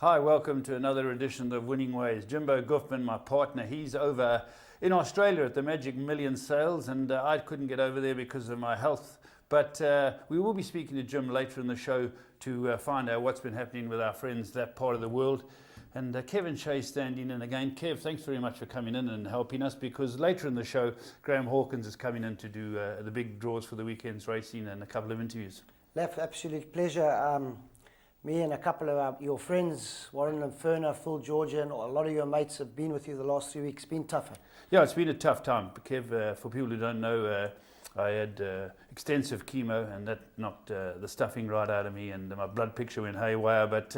Hi, welcome to another edition of Winning Ways. Jimbo Guffman, my partner, he's over in Australia at the Magic Million sales, and I couldn't get over there because of my health. But we will be speaking to Jim later in the show to find out what's been happening with our friends that part of the world. And Kevin Shea standing in again. Kev, thanks very much for coming in and helping us, because later in the show, Graham Hawkins is coming in to do the big draws for the weekend's racing and a couple of interviews. Lef, absolute pleasure. Me and a couple of your friends, Warren and Ferner, Phil, Georgia, and a lot of your mates have been with you the last 3 weeks. It's been tougher. Yeah, it's been a tough time. Kev, for people who don't know, I had extensive chemo, and that knocked the stuffing right out of me, and my blood picture went haywire. But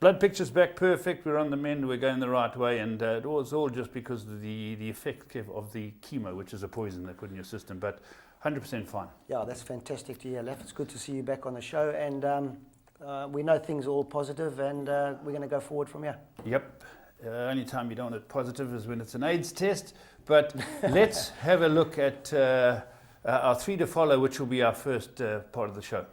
blood picture's back perfect. We're on the mend. We're going the right way, and it was all just because of the effect, Kev, of the chemo, which is a poison they put in your system. But 100% fine. Yeah, that's fantastic to hear, Lef. It's good to see you back on the show, and we know things are all positive, and we're going to go forward from here. Yep. Only time you don't want it positive is when it's an AIDS test. But let's have a look at our three to follow, which will be our first part of the show.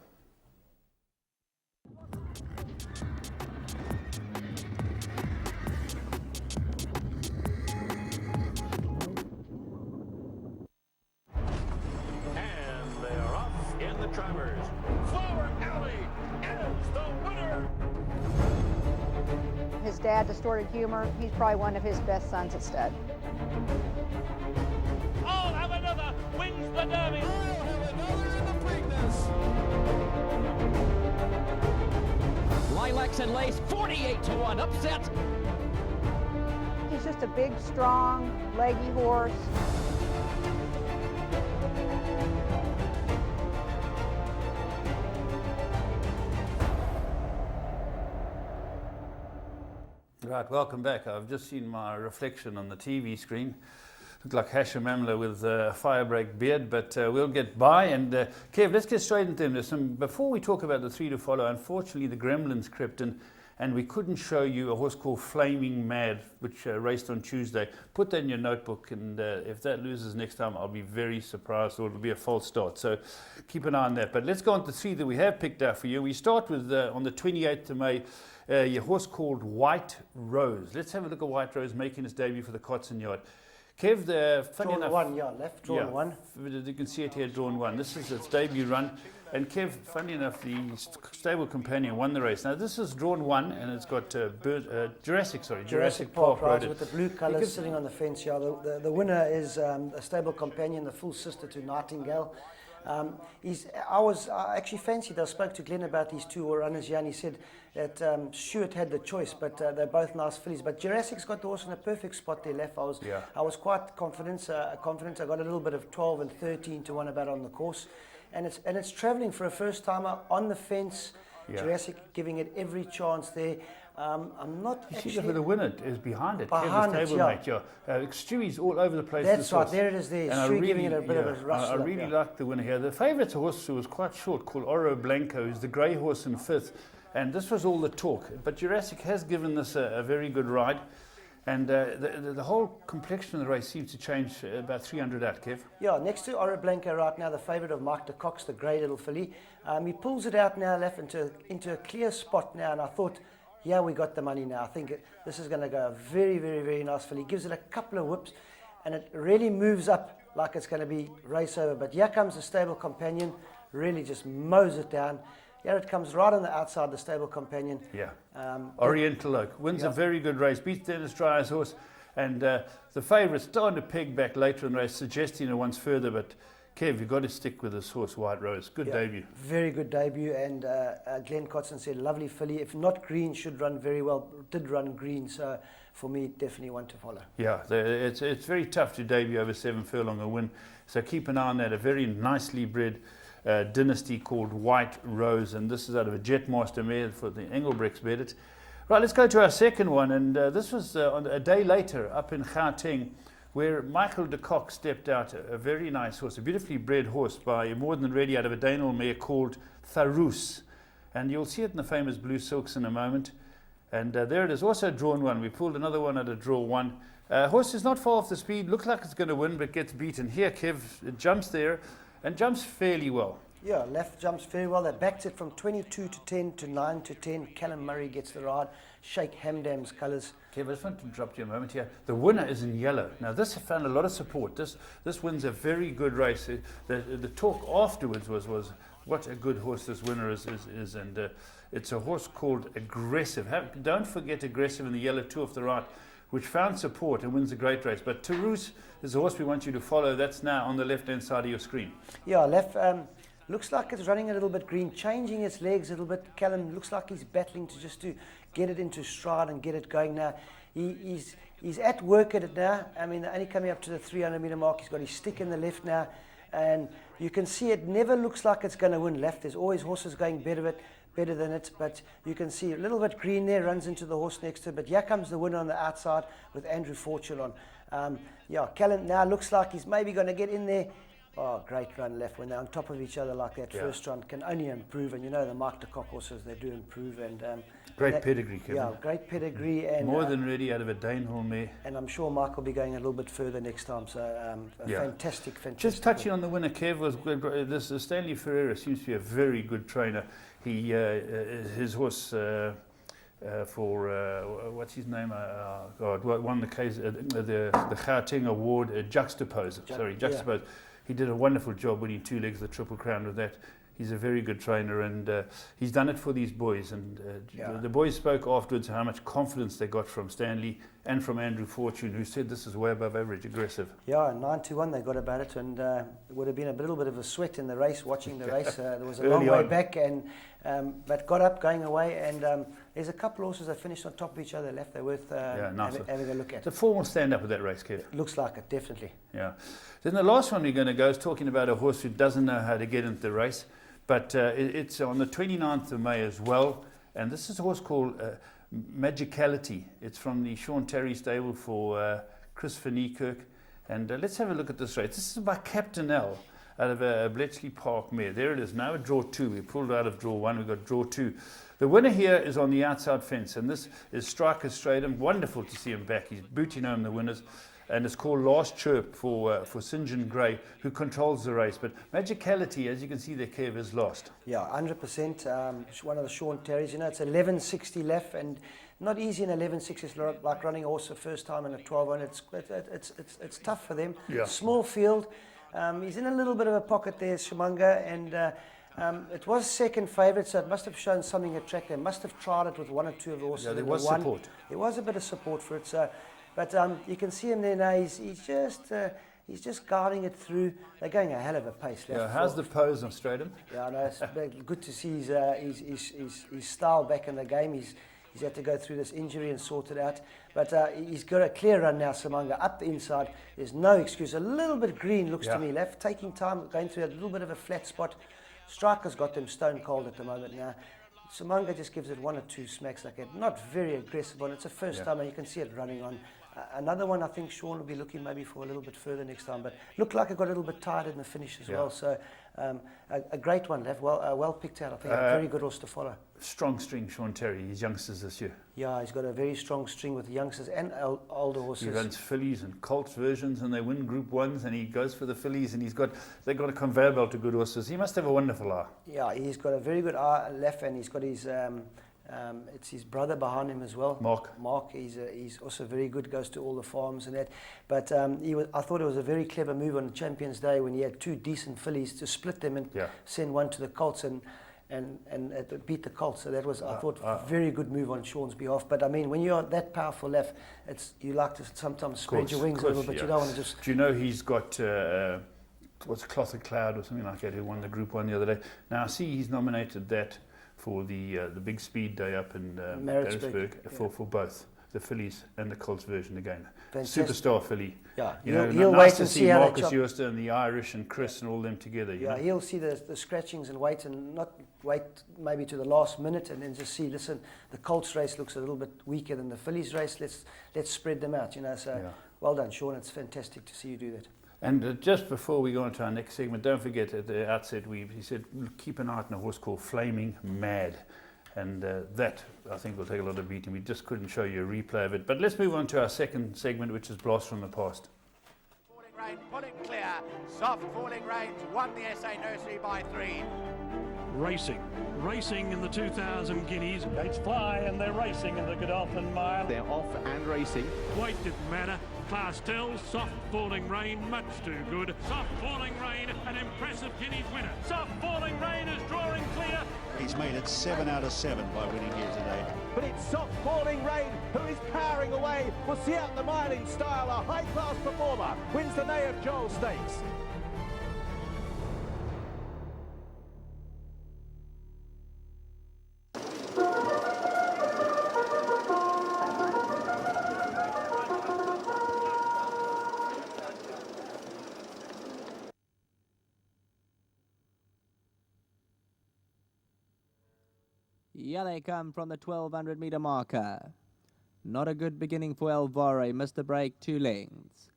And they are off in the Travers. Flower Alley is the winner. His dad, Distorted Humor, he's probably one of his best sons at stud. I'll have another. Wins the Derby. I'll have another in the Preakness. Lilacs and Lace, 48-1 upset. He's just a big, strong, leggy horse. Right, welcome back. I've just seen my reflection on the TV screen. Look like Hashim Amla with a firebreak beard, but we'll get by. And Kev, let's get straight into them. Before we talk about the three to follow, unfortunately the Gremlins crept in, and we couldn't show you a horse called Flaming Mad, which raced on Tuesday. Put that in your notebook, and if that loses next time, I'll be very surprised, or it'll be a false start. So keep an eye on that. But let's go on to three that we have picked out for you. We start with, on the 28th of May, your horse called White Rose. Let's have a look at White Rose making his debut for the Cotson Yard. Kev, funny Drawn enough, one, yeah, Lef, drawn one. You can see it here, drawn one. This is its debut run. And Kev, funny enough, the stable companion won the race. Now this is drawn one, and it's got Jurassic Park rides rode with it. the blue colours sitting on the fence. Yeah, the winner is a stable companion, the full sister to Nightingale. I actually fancied. I spoke to Glenn about these two runners here, and he said that Stuart had the choice, but they're both nice fillies. But Jurassic's got the horse in a perfect spot there, Left. I was quite confident. I got a little bit of 12 and 13 to 1 about on the course, and it's travelling for a first timer on the fence. Yeah. Jurassic giving it every chance there. I'm not you actually... see that the winner is behind it. Behind Kev, it, stablemate, yeah. Stewie's all over the place. That's right, there it is there. Stewie giving it a bit of a rush. I really like the winner here. The favourite's a horse who was quite short called Oro Blanco, who's the grey horse in fifth. And this was all the talk. But Jurassic has given this a very good ride. And the whole complexion of the race seems to change about 300 out, Kev. Yeah, next to Oro Blanco right now, the favourite of Mike de Cox, the grey little filly. He pulls it out now, Left, into a clear spot now, and I thought, yeah, we got the money now. I think this is going to go a very, very, very nice filly. Gives it a couple of whips, and it really moves up like it's going to be race over. But here comes the stable companion, really just mows it down. Here it comes right on the outside, the stable companion. Yeah. Oriental Oak wins a very good race, beats Dennis Dryer's horse, and the favourite's starting to peg back later in the race, suggesting it once further. But Kev, you've got to stick with this horse, White Rose. Good debut. Very good debut, and Glenn Cotson said, lovely filly. If not green, should run very well. Did run green, so for me, definitely one to follow. Yeah, it's very tough to debut over 7 furlong and win, so keep an eye on that. A very nicely bred dynasty called White Rose, and this is out of a Jetmaster mare for the Engelbrechts bet it. Right, let's go to our second one, and this was a day later up in Gauteng, where Michael de Kock stepped out, a very nice horse, a beautifully bred horse by More Than Ready out of a Daniel mare called Tharus. And you'll see it in the famous Blue Silks in a moment. And there it is, also drawn one. We pulled another one at a draw one. Horse is not far off the speed, looks like it's going to win, but gets beaten. Here, Kev, it jumps there and jumps fairly well. Yeah, left jumps very well. They backed it from 22 to 10 to 9 to 10. Callum Murray gets the ride. Shake Hamdam's colours. Kev, I just want to interrupt you a moment here. The winner is in yellow. Now, this found a lot of support. This wins a very good race. The talk afterwards was what a good horse this winner is, and it's a horse called Aggressive. Don't forget Aggressive in the yellow, 2 off the right, which found support and wins a great race. But Toulouse is a horse we want you to follow. That's now on the left-hand side of your screen. Yeah, left looks like it's running a little bit green, changing its legs a little bit. Callum looks like he's battling to get it into stride and get it going now. He's at work at it now. I mean, only coming up to the 300-meter mark. He's got his stick in the left now. And you can see it never looks like it's going to win left. There's always horses going better than it, but you can see a little bit green there, runs into the horse next to it. But here comes the winner on the outside with Andrew Fortune on. Callum now looks like he's maybe going to get in there. Oh, great run left. When they're on top of each other like that, first run can only improve. And you know the Mark de Kock horses, they do improve. And great pedigree, Kevin. Yeah, great pedigree. And more than ready out of a Danehall mare. And I'm sure Mark will be going a little bit further next time. So fantastic. Just touching on the winner, Kev, was good. This Stanley Ferreira seems to be a very good trainer. He his horse what's his name? Won the case the Gauteng Award. Juxtapose. Juxtapose. He did a wonderful job winning 2 legs of the Triple Crown with that. He's a very good trainer, and he's done it for these boys. And the boys spoke afterwards how much confidence they got from Stanley and from Andrew Fortune, who said this is way above average, Aggressive. Yeah, 9-1 they got about it, and it would have been a little bit of a sweat in the race, watching the race. There was a long way back, and but got up, going away, and there's a couple of horses that finished on top of each other left. They're worth having a look at. The form will stand up with that race, Kev. Looks like it, definitely. Yeah. Then the last one we're going to go is talking about a horse who doesn't know how to get into the race. But it's on the 29th of May as well. And this is a horse called Magicality. It's from the Sean Terry stable for Chris van Niekerk. And let's have a look at this race. This is by Captain L out of a Bletchley Park mare. There it is. Now at draw 2. We pulled out of draw 1. We've got draw 2. The winner here is on the outside fence. And this is Striker Stratum. Wonderful to see him back. He's booting home the winners. And it's called Last Chirp for St. John Gray, who controls the race. But Magicality, as you can see there, Kev, is lost. Yeah, 100%. One of the Sean Terrys. You know, it's 11.60 left, and not easy in 11.60. It's like running a horse the first time in a 12-1. It's tough for them. Yeah. Small field. He's in a little bit of a pocket there, Shumanga, and it was second favourite, so it must have shown something at track. They must have tried it with 1 or 2 of the horses. Yeah, there was support. There was a bit of support for it, so... But you can see him there now. He's just guarding it through. They're going a hell of a pace. Yeah, how's the pose on Stratum? Yeah, no, it's good to see his style back in the game. He's had to go through this injury and sort it out. But he's got a clear run now, Samanga, up the inside. There's no excuse. A little bit green looks to me left, taking time, going through a little bit of a flat spot. Striker's got them stone cold at the moment now. Samanga just gives it 1 or 2 smacks like that. Not very aggressive one. It's a first time, and you can see it running on. Another one, I think Sean will be looking maybe for a little bit further next time. But looked like it got a little bit tired in the finish as well. So a great one, Lev. Well picked out. I think a very good horse to follow. Strong string, Sean Terry. His youngsters this year. Yeah, he's got a very strong string with the youngsters and older horses. He runs fillies and colts versions, and they win Group 1s, and he goes for the fillies, and they've got a conveyor belt of good horses. He must have a wonderful eye. Yeah, he's got a very good eye left, and he's got his it's his brother behind him as well. Mark, he's also very good, goes to all the farms and that. But I thought it was a very clever move on Champions Day when he had 2 decent fillies to split them and send one to the colts and beat the colts. So that was, I thought, a very good move on Sean's behalf. But I mean, when you're that powerful left, you like to sometimes spread your wings a little bit. You don't want to just... Do you know he's got... what's Cloth of Cloud or something like that, who won the Group 1 the other day. Now, I see he's nominated that for the big speed day up in Maritzburg for both the fillies and the colts version again. Fantastic. Superstar filly. Yeah, he'll wait and see Marcus Ewerster and the Irish and Chris and all them together. Yeah, he'll see the scratchings and wait, and not wait maybe to the last minute and then just see, listen, the colts race looks a little bit weaker than the fillies race. Let's spread them out, So well done, Sean. It's fantastic to see you do that. And just before we go on to our next segment, don't forget at the outset, he said, keep an eye on a horse called Flaming Mad. And that, I think, will take a lot of beating. We just couldn't show you a replay of it. But let's move on to our second segment, which is Blast from the Past. Rain, pull it clear. Soft Falling Rain's won the SA Nursery by 3. Racing in the 2,000 guineas. Gates fly and they're racing in the Godolphin Mile. They're off and racing. Weight didn't matter. Class tells. Soft Falling Rain, much too good. Soft Falling Rain, an impressive guineas winner. Soft Falling Rain is drawing clear. He's made it 7 out of 7 by winning here today. But it's Soft Falling Rain who is powering away. We'll see out the mile in style. A high-class performer wins the Nay of Joel Stakes. Yeah, they come from the 1,200 metre marker. Not a good beginning for Alvaro. Missed the break 2 lengths.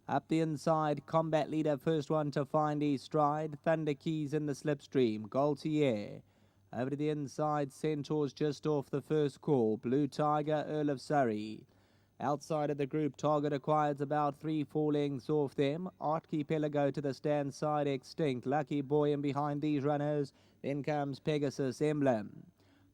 Up the inside, Combat Leader, first one to find his stride. Thunder Keys in the slipstream. GoldCircleRacing. Over to the inside, Centaurs just off the first call. Blue Tiger, Earl of Surrey. Outside of the group, Target Acquired's about 3-4 lengths off them. Archipelago to the stand side, Extinct. Lucky Boy in behind these runners. Then comes Pegasus Emblem.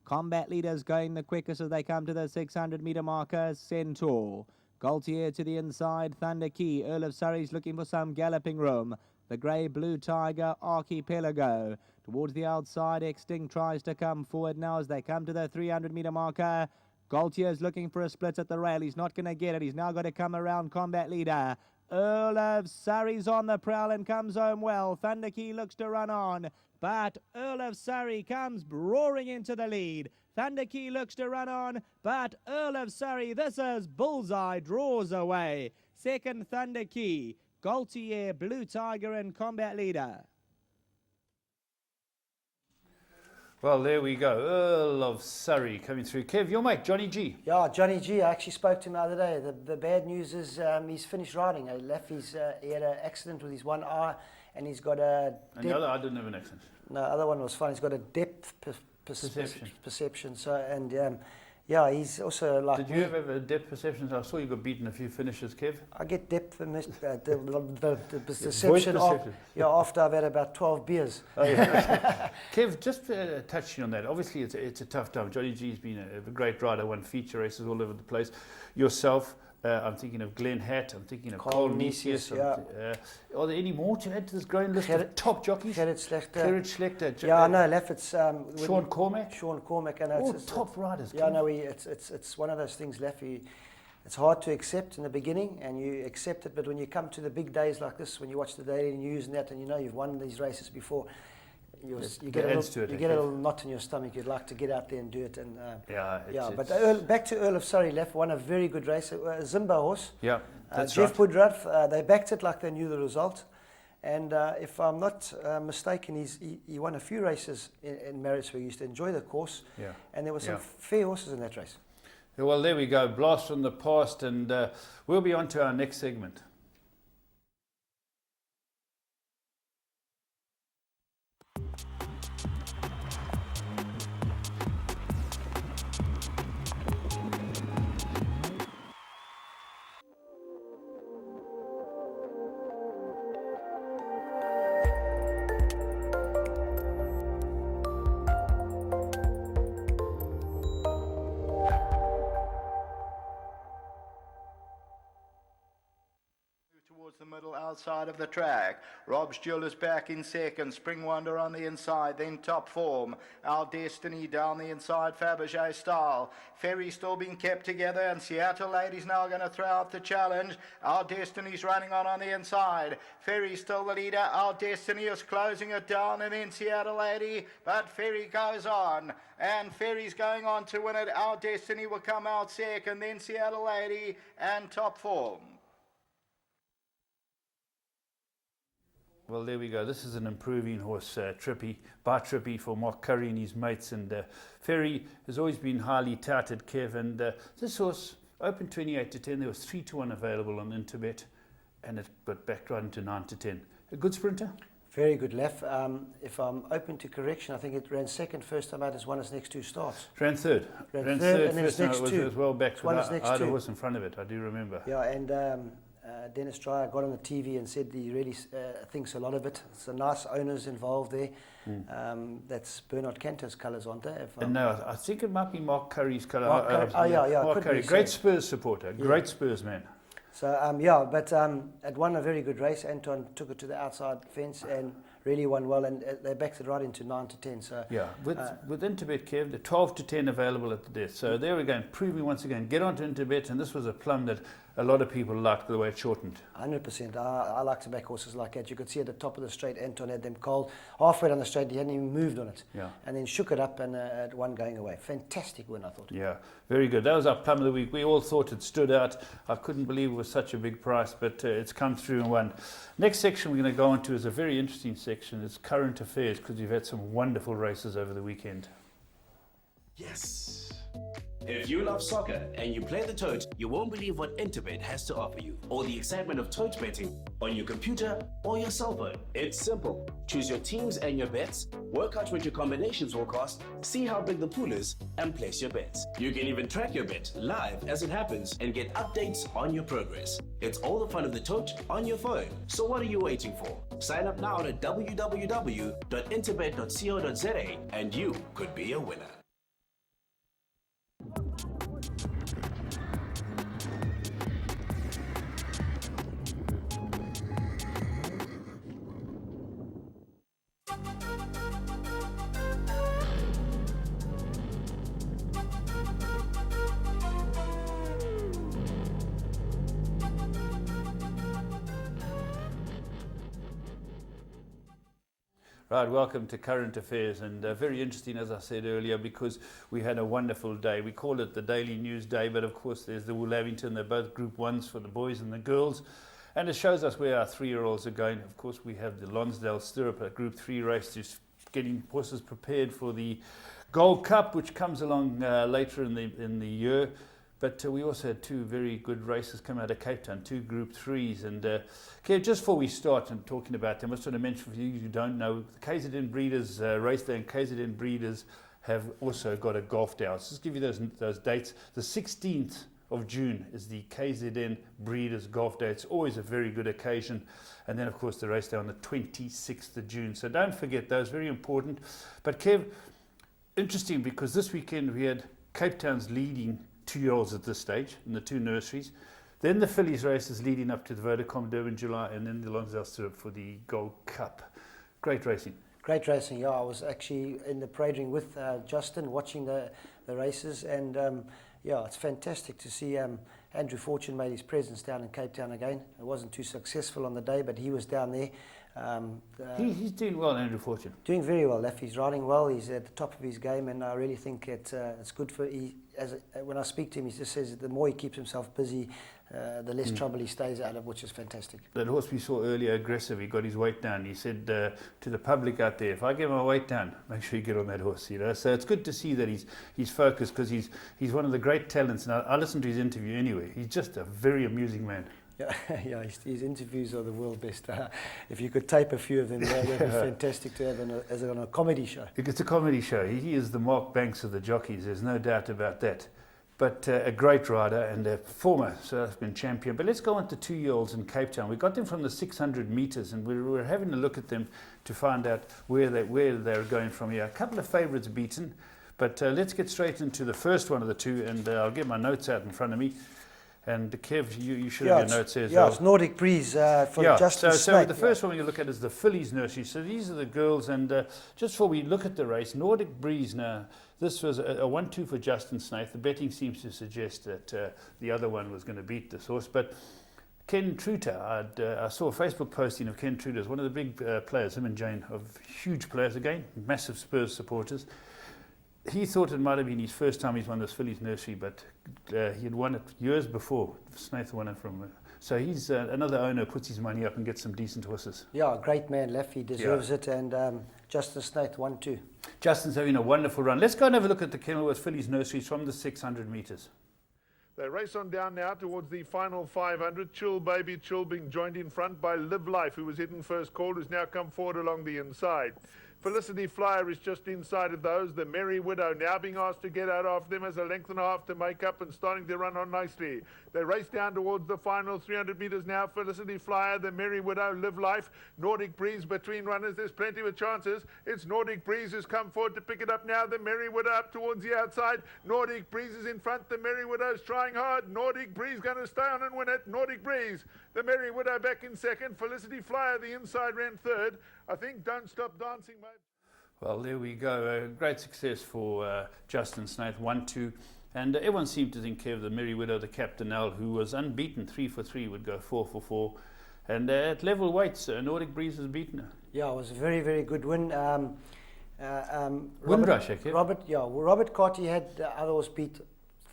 Combat Leaders going the quickest as they come to the 600 metre marker. Centaur. GoldCircleRacing to the inside. Thunder Key. Earl of Surrey's looking for some galloping room. The grey Blue Tiger. Archipelago. Towards the outside. Extinct tries to come forward now as they come to the 300 metre marker. GoldCircleRacing looking for a split at the rail. He's not going to get it. He's now got to come around Combat Leader. Earl of Surrey's on the prowl and comes home well. Thunder Key looks to run on, but Earl of Surrey comes roaring into the lead. Thunder Key looks to run on, but Earl of Surrey, this is Bullseye, draws away. Second, Thunder Key. GoldCircleRacing, Blue Tiger and Combat Leader. Well, there we go. Earl of Surrey coming through. Kev, your mate, Johnny G. Yeah, Johnny G. I actually spoke to him the other day. The bad news is he's finished riding. He had an accident with his one eye, and he's got a... And the other eye didn't have an accident. No, the other one was fine. He's got a depth perception. So, and yeah, he's also like... Did you ever have a depth perception? I saw you got beaten a few finishes, Kev. I get depth the perception after I've had about 12 beers. Oh, yeah. Kev, just touching on that, obviously it's a tough time. Johnny G's been a great rider, won feature races all over the place. Yourself, I'm thinking of Glenn Hatt, I'm thinking of Cole Nisius. Are there any more to add to this growing list of top jockeys? Gerrit Schlechter. Yeah, I know, Leffert. Sean Cormack. And all top riders. Yeah, no, it's one of those things, Leffy. It's hard to accept in the beginning, and you accept it, but when you come to the big days like this, when you watch the daily news and that, and you know you've won these races before, you get a little knot in your stomach. You'd like to get out there and do it. And but back to Earl of Surrey, left won a very good race. Zimba horse. Yeah, that's Jeff Woodruff. They backed it like they knew the result. And if I'm not mistaken, he won a few races in Maritzburg. He used to enjoy the course. Yeah. And there were some fair horses in that race. Yeah, well, there we go. Blast from the past, and we'll be on to our next segment. The middle outside of the track. Rob's Jewel is back in second. Spring Wonder on the inside. Then Top Form. Our Destiny down the inside. Fabergé Style. Ferry still being kept together, and Seattle Lady's now going to throw out the challenge. Our Destiny's running on the inside. Ferry still the leader. Our Destiny is closing it down, and then Seattle Lady. But Ferry goes on, and Ferry's going on to win it. Our Destiny will come out second. Then Seattle Lady and Top Form. Well, there we go. This is an improving horse, Trippy for Mark Curry and his mates. And Ferry has always been highly touted, Kev. And this horse, open 28 to 10, there was 3 to 1 available on Interbet, and it got back right into 9 to 10. A good sprinter? Very good, Lef. If I'm open to correction, I think it ran second first time out, as won its next 2 starts. Ran third. Ran third, and then first its next 2. It was well back. I had a horse in front of it, I do remember. Yeah, and Dennis Dreyer got on the TV and said he really thinks a lot of it. It's a nice owners involved there. That's Bernard Cantor's colours, aren't they? And no, I think it might be Mark Curry's colour. Mark Curry, great Spurs supporter, great Spurs man. So, but it won a very good race. Anton took it to the outside fence and really won well, and they backed it right into 9 to 10. So yeah, with Interbet, Kev, the 12 to 10 available at the death. So there we go, proving once again, get onto Interbet, and this was a plum that a lot of people liked the way it shortened. 100%. I like to back horses like that. You could see at the top of the straight, Anton had them cold. Halfway down the straight, he hadn't even moved on it. Yeah. And then shook it up and it won going away. Fantastic win, I thought. Yeah, very good. That was our plum of the week. We all thought it stood out. I couldn't believe it was such a big price, but it's come through and won. Next section we're going to go on to is a very interesting section. It's current affairs, because we've had some wonderful races over the weekend. Yes. If you love soccer and you play the tote, you won't believe what Interbet has to offer you, or the excitement of tote betting on your computer or your cell phone. It's simple. Choose your teams and your bets, work out what your combinations will cost, see how big the pool is, and place your bets. You can even track your bet live as it happens and get updates on your progress. It's all the fun of the tote on your phone. So what are you waiting for? Sign up now at www.interbet.co.za and you could be a winner. Right, welcome to Current Affairs, and very interesting, as I said earlier, because we had a wonderful day. We call it the Daily News Day, but of course there's the Woollavington. They're both Group 1s for the boys and the girls, and it shows us where our 3-year-olds are going. Of course, we have the Lonsdale Stirrup, a Group 3 race, just getting horses prepared for the Gold Cup, which comes along later in the year. But we also had 2 very good races come out of Cape Town, 2 Group 3s. And Kev, just before we start and talking about them, I just want to mention for you who don't know, the KZN Breeders race day and KZN Breeders have also got a golf day. I'll just give you those dates. The 16th of June is the KZN Breeders Golf Day. It's always a very good occasion. And then, of course, the race day on the 26th of June. So don't forget those, very important. But Kev, interesting, because this weekend we had Cape Town's leading 2-year-olds at this stage in the 2 nurseries. Then the fillies races leading up to the Vodacom Durban July, and then the Lonsdale Stirrup for the Gold Cup. Great racing. Great racing, yeah. I was actually in the parade ring with Justin watching the races, and yeah, it's fantastic to see Andrew Fortune made his presence down in Cape Town again. It wasn't too successful on the day, but he was down there. He's doing well, Andrew Fortune. Doing very well, Leff. He's riding well. He's at the top of his game, and I really think it's good for. When I speak to him, he just says that the more he keeps himself busy, the less trouble he stays out of, which is fantastic. That horse we saw earlier, Aggressive, he got his weight down. He said to the public out there, if I get my weight down, make sure you get on that horse. You know, so it's good to see that he's focused, because he's one of the great talents. And I listened to his interview anyway. He's just a very amusing man. Yeah, his interviews are the world best. If you could tape a few of them, that'd be fantastic to have on a comedy show. It's a comedy show. He is the Mark Banks of the jockeys. There's no doubt about that. But a great rider and a former South African champion. But let's go on to 2-year-olds in Cape Town. We got them from the 600 metres, and we were having a look at them to find out where they're going from here. A couple of favourites beaten, but let's get straight into the first one of the 2, and I'll get my notes out in front of me. And Kev, you should have your notes here as well. Yeah, it's Nordic Breeze for Justin Snake. So the first one we look at is the fillies nursery. So these are the girls, and just before we look at the race, Nordic Breeze now, this was a 1-2 for Justin Snaith. The betting seems to suggest that the other one was going to beat this horse. But Ken Truter, I saw a Facebook posting of Ken Truter, one of the big players, him and Jane, of huge players again, massive Spurs supporters. He thought it might have been his first time he's won this fillies nursery, but he had won it years before. Snaith won it from. So he's another owner, puts his money up and gets some decent horses. Yeah, great man, Leff. He deserves it. And Justin Snaith 1-2. Justin's having a wonderful run. Let's go and have a look at the Kenilworth fillies nurseries from the 600 metres. They race on down now towards the final 500. Chill Baby Chill being joined in front by Live Life, who was hidden first called, who's now come forward along the inside. Felicity Flyer is just inside of those. The Merry Widow now being asked to get out after them as a length and a half to make up and starting to run on nicely. They race down towards the final 300 metres now. Felicity Flyer, the Merry Widow, Live Life, Nordic Breeze between runners. There's plenty of chances. It's Nordic Breeze who's come forward to pick it up now. The Merry Widow up towards the outside. Nordic Breeze is in front. The Merry Widow's trying hard. Nordic Breeze going to stay on and win it. Nordic Breeze, the Merry Widow back in second. Felicity Flyer, the inside, ran third. I think Don't Stop Dancing, mate. Well, there we go. Great success for Justin Snaith, 1-2. And everyone seemed to think Kev, the Merry Widow, the Captain, who was unbeaten, 3 for 3, would go 4 for 4. And at level weights, Nordic Breeze has beaten her. Yeah, it was a very, very good win. Robert Carty had the other horse beat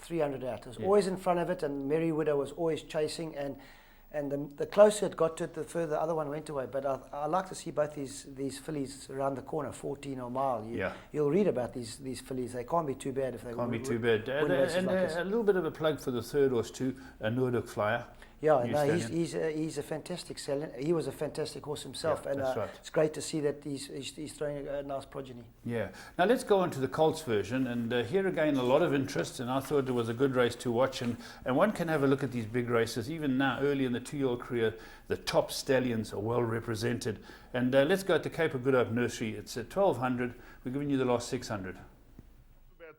300 out. It was always in front of it, and Merry Widow was always chasing. And the closer it got to it, the further the other one went away. But I like to see both these fillies around the corner, 14 or mile. You'll read about these fillies. They can't be too bad if they can't be too bad. And a little bit of a plug for the third horse too, Nordic Flyer. Yeah, no, he's a fantastic stallion. He was a fantastic horse himself, and it's great to see that he's throwing a nice progeny. Yeah. Now let's go on to the Colts version, and here again a lot of interest, and I thought it was a good race to watch, and one can have a look at these big races. Even now, early in the 2-year-old career, the top stallions are well represented. And let's go to Cape of Good Hope Nursery. It's at 1200. We're giving you the last 600.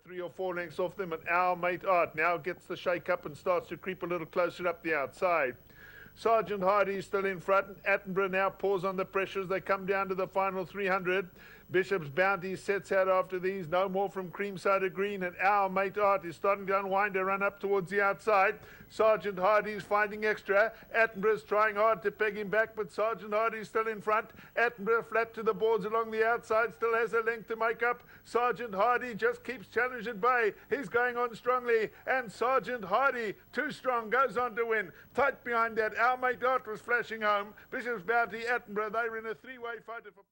3 or 4 lengths off them, and Our Mate Art now gets the shake up and starts to creep a little closer up the outside. Sergeant Hardy is still in front. Attenborough now pours on the pressure as they come down to the final 300. Bishop's Bounty sets out after these. No more from Creamside to Green, and Our Mate Art is starting to unwind a run up towards the outside. Sergeant Hardy is finding extra. Attenborough's trying hard to peg him back, but Sergeant Hardy is still in front. Attenborough flat to the boards along the outside, still has a length to make up. Sergeant Hardy just keeps challenge at bay. He's going on strongly, and Sergeant Hardy, too strong, goes on to win. Tight behind that, Our Mate Art was flashing home. Bishop's Bounty, Attenborough, they were in a 3-way fight for place.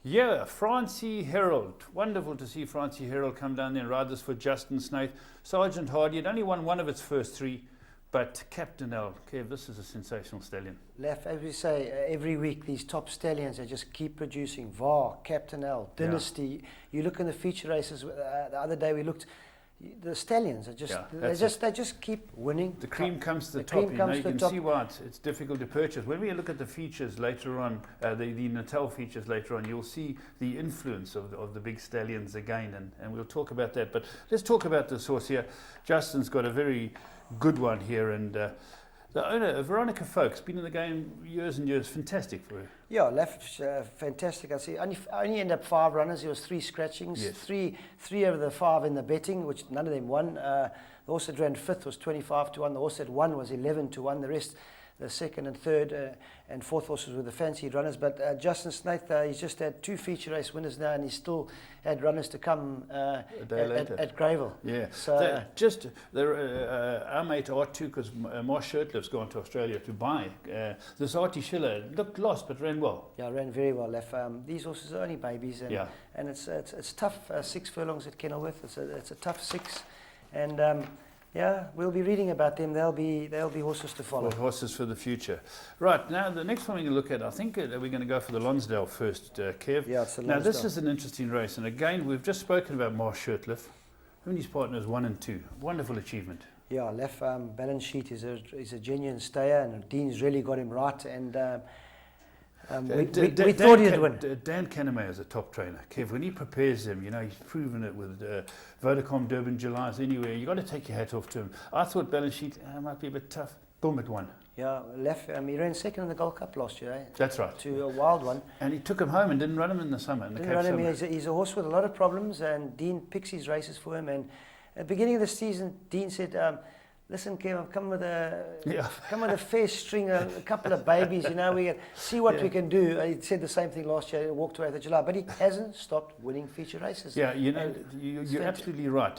Yeah, Francie Herald. Wonderful to see Francie Herald come down there and ride this for Justin Snaith. Sergeant Hardy had only won one of its first 3, but Captain L. Kev, this is a sensational stallion. Left, as we say, every week these top stallions, they just keep producing. VAR, Captain L, Dynasty. Yeah. You look in the feature races, the other day we looked, the stallions are just, they just keep winning. The cream comes to the top. You can see why it's difficult to purchase. When we look at the features later on, the Natal features later on, you'll see the influence of the big stallions again, and we'll talk about that. But let's talk about this horse here. Justin's got a very good one here, and the owner, Veronica Folks, been in the game years and years. Fantastic for her. Yeah, left fantastic. I see. Only ended up 5 runners. There was 3 scratchings. Yes. Three of the 5 in the betting, which none of them won. The horse that ran 5th was 25 to 1. The horse that won was 11 to 1. The rest, the 2nd and 3rd and 4th horses were the fancied runners. But Justin Snaith, he's just had 2 feature race winners now, and he's still had runners to come a day later at Greyville. Yeah. So our mate Art too, because Marsh Shirtlif's gone to Australia to buy. This Artie Schiller looked lost but ran well. Yeah, ran very well. These horses are only babies, and it's tough. 6 furlongs at Kenilworth. It's a tough 6, and. Yeah, we'll be reading about them. They'll be horses to follow. Well, horses for the future. Right, now the next one we're going to look at, I think we're going to go for the Lonsdale first, Kev. Yeah, it's the Lonsdale. Now this is an interesting race, and again, we've just spoken about Marsh Shirtliff. Him and his partners 1 and 2. Wonderful achievement. Yeah, left balance sheet is a genuine stayer, and Dean's really got him right, and we thought he'd win. Dan Canamay is a top trainer. Kev, when he prepares him, he's proven it with Vodacom, Durban, July's, anywhere. You've got to take your hat off to him. I thought balance sheet might be a bit tough. Boom, it won. Yeah, left. He ran 2nd in the Gold Cup last year. Eh? That's right. To a wild one. And he took him home and didn't run him in the summer. He's a horse with a lot of problems, and Dean picks his races for him. And at the beginning of the season, Dean said, listen, Kev, I've come with a fair string, a couple of babies, we can see what we can do. He said the same thing last year, walked away at July, but he hasn't stopped winning feature races. Yeah, you're absolutely right.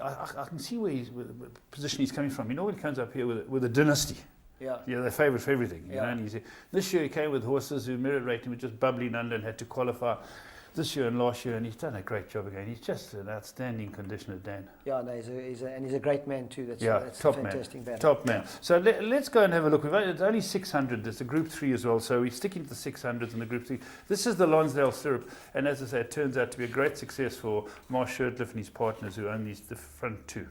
I can see where the position he's coming from. When he comes up here with a dynasty. Yeah, they're favourite for everything. And this year he came with horses who merit rating were just bubbling under and had to qualify. this year and last year, and he's done a great job again. He's just an outstanding conditioner, Dan. Yeah, no, he's a great man too. That's top a fantastic man. battle. Top man. So let's go and have a look. It's only 600. There's a Group 3 as well, so we're sticking to the 600s in the Group 3. This is the Lonsdale Syrup, and as I say, it turns out to be a great success for Marsh Shirtliff and his partners who own the front two.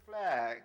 Flag.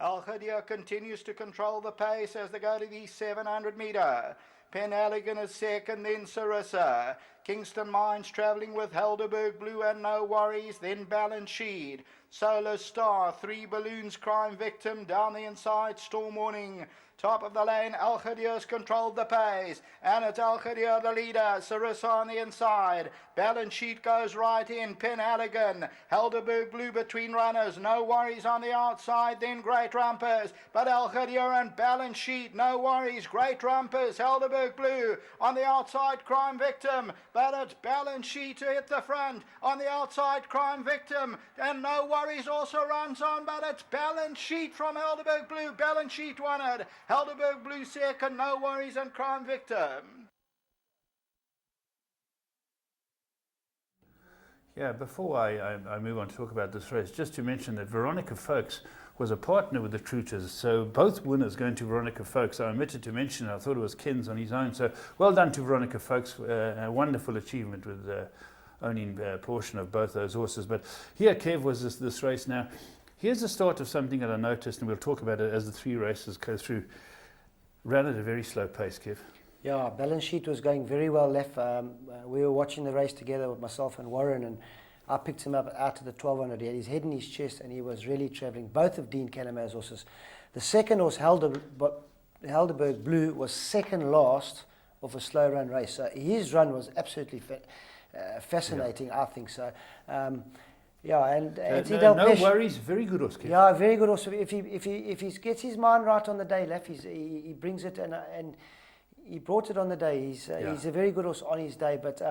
Al Khadir continues to control the pace as they go to the 700 metre. Penhaligon is second, then Sarissa. Kingston Mines travelling with Helderberg Blue and No Worries, then Balance Sheet. Solar Star, 3 Balloons, Crime Victim, down the inside, Storm Warning. Top of the lane, Al Khadir's controlled the pace, and it's Al Khadir the leader, Sarissa on the inside. Balance Sheet goes right in, Penhaligon, Helderberg Blue between runners, No Worries on the outside, then Great Rumpers, but Al Khadir and Balance Sheet, No Worries, Great Rumpers, Helderberg Blue on the outside, Crime Victim, but it's Balance Sheet to hit the front, on the outside, Crime Victim, and No Worries also runs on, but it's Balance Sheet from Helderberg Blue, Balance Sheet won it. Helderberg Blue second, No Worries and Crime Victim. Yeah, before I move on to talk about this race, just to mention that Veronica Folkes was a partner with the Trooters, so both winners going to Veronica Folkes. I omitted to mention it. I thought it was Ken's on his own, so well done to Veronica Folkes. A wonderful achievement with owning a portion of both those horses. But here, Kev, was this race now. Here's the start of something that I noticed, and we'll talk about it as the 3 races go through. Ran at a very slow pace, Kev. Yeah, Balance Sheet was going very well left. We were watching the race together with myself and Warren, and I picked him up out to the 1200. He had his head in his chest, and he was really travelling. Both of Dean Calamar's horses. The second horse, Helderberg Blue, was second last of a slow run race. So his run was absolutely fascinating, yeah. I think so. Yeah, and no worries, very good horse. Yeah, very good horse. If he gets his mind right on the day, left, he brings it, and he brought it on the day. He's a very good horse on his day. But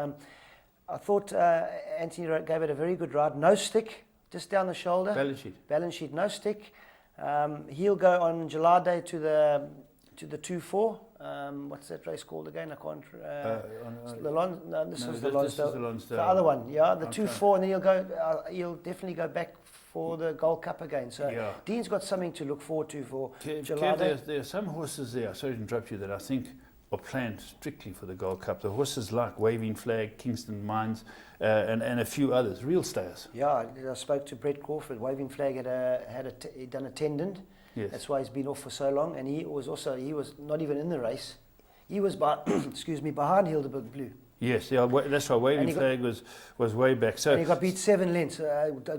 I thought Anthony gave it a very good ride. No stick, just down the shoulder. Balance sheet, no stick. He'll go on July Day to the 2-4. What's that race called again? I can't. This is the Lonsdale. The other one, yeah, the 2-4, and then he'll definitely go back for the Gold Cup again. So yeah. Dean's got something to look forward to for July. There are some horses there. Sorry to interrupt you. That I think are planned strictly for the Gold Cup. The horses like Waving Flag, Kingston Mines, and a few others, real stayers. Yeah, I spoke to Brett Crawford. Waving Flag he'd done a tendon. Yes. That's why he's been off for so long, and he was not even in the race. He was behind Helderberg Blue. Yes, yeah, that's why Waving Flag was way back. So and he got beat 7 lengths.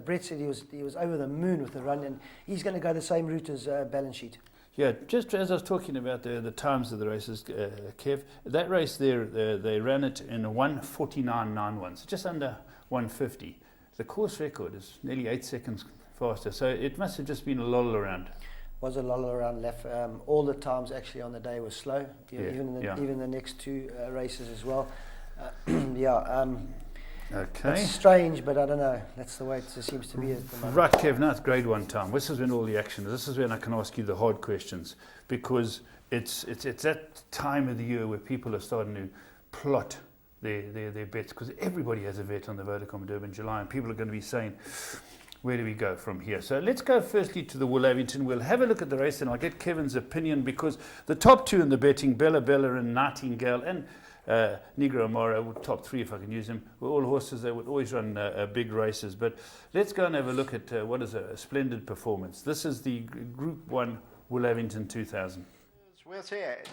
Brett said he was over the moon with the run, and he's going to go the same route as Balance Sheet. Yeah, just as I was talking about the times of the races, Kev, that race there, they ran it in 1:49.91, so just under 1:50. The course record is nearly 8 seconds faster, so it must have just been a lull around. Was a lull around left. All the times actually on the day were slow, even the next 2 races as well. Okay. It's strange, but I don't know. That's the way it seems to be at the moment. Right, Kev, now it's grade 1 time. This is when all the action is. This is when I can ask you the hard questions, because it's that time of the year where people are starting to plot their bets, because everybody has a bet on the Vodacom Derby in July, and people are going to be saying, where do we go from here? So let's go firstly to the Woolhavington. We'll have a look at the race, and I'll get Kevin's opinion, because the top 2 in the betting, Bella Bella and Nightingale, and Negro Amara, top 3 if I can use them, were all horses that would always run big races. But let's go and have a look at what is a splendid performance. This is the Group 1 Woolhavington 2000. We're set.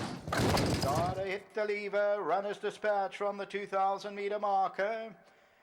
Gotta hit the lever. Runner's Dispatch from the 2,000 metre marker.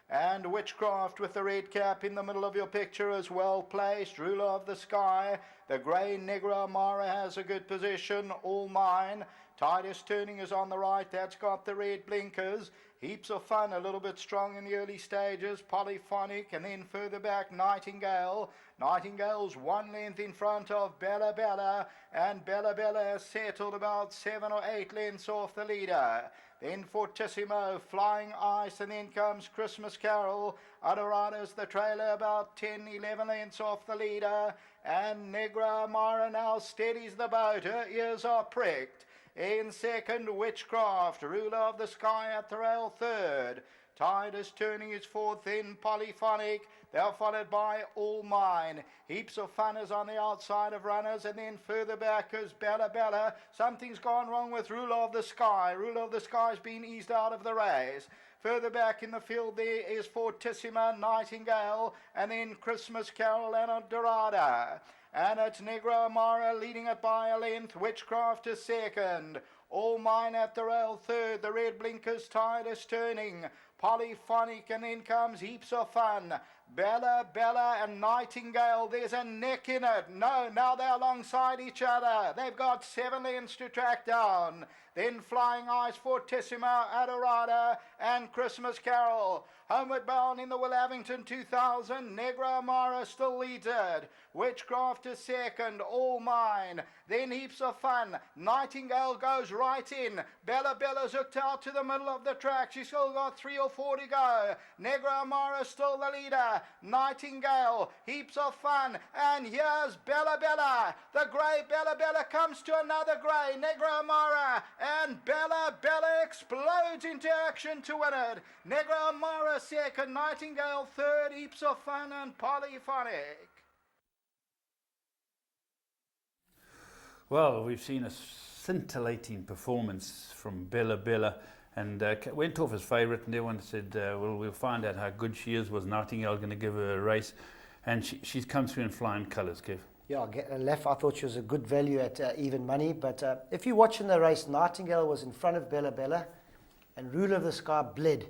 And Witchcraft with the red cap in the middle of your picture is well placed. Ruler of the Sky. The grey Negro Amara has a good position. All Mine. Titus Turning is on the right. That's got the red blinkers. Heaps of Fun, a little bit strong in the early stages. Polyphonic, and then further back, Nightingale. Nightingale's 1 length in front of Bella Bella, and Bella Bella has settled about 7 or 8 lengths off the leader. Then Fortissimo, Flying Ice, and then comes Christmas Carol. Adorado's the trailer, about 10, 11 lengths off the leader. And Negra Amara now steadies the boat. Her ears are pricked. In second, Witchcraft, Ruler of the Sky at the rail third. Tide is turning is fourth, then Polyphonic. They're followed by All Mine. Heaps of Fun is on the outside of runners, and then further back is Bella Bella. Something's gone wrong with Ruler of the Sky. Ruler of the Sky's been eased out of the race. Further back in the field there is Fortissima, Nightingale, and then Christmas Carol and Dorada. And it's Negro Amara leading it by a length. Witchcraft is second. All Mine at the rail third. The red blinkers, Tide is turning. Polyphonic, and then comes Heaps of Fun. Bella, Bella and Nightingale, there's a neck in it. No, now they're alongside each other. They've got 7 lengths to track down. Then Flying Eyes, Fortissima, Adorada and Christmas Carol. Homeward Bound in the Willavington 2000. Negra Amara still leads it. Witchcraft is second. All Mine. Then Heaps of Fun. Nightingale goes right in. Bella Bella's hooked out to the middle of the track. She's still got 3 or 4 to go. Negra Amara still the leader. Nightingale. Heaps of Fun. And here's Bella Bella. The grey Bella Bella comes to another grey. Negra Amara. And Bella Bella explodes into action to win it. Negra Amara second, Nightingale third, Heaps of Fun and Polyphonic. Well, we've seen a scintillating performance from Bella Bella, and went off as favourite, and everyone said, well, we'll find out how good she is. Was Nightingale going to give her a race? And she's come through in flying colours, Kev. Yeah, Left, I thought she was a good value at even money. But if you're watching the race, Nightingale was in front of Bella Bella, and Ruler of the Sky bled.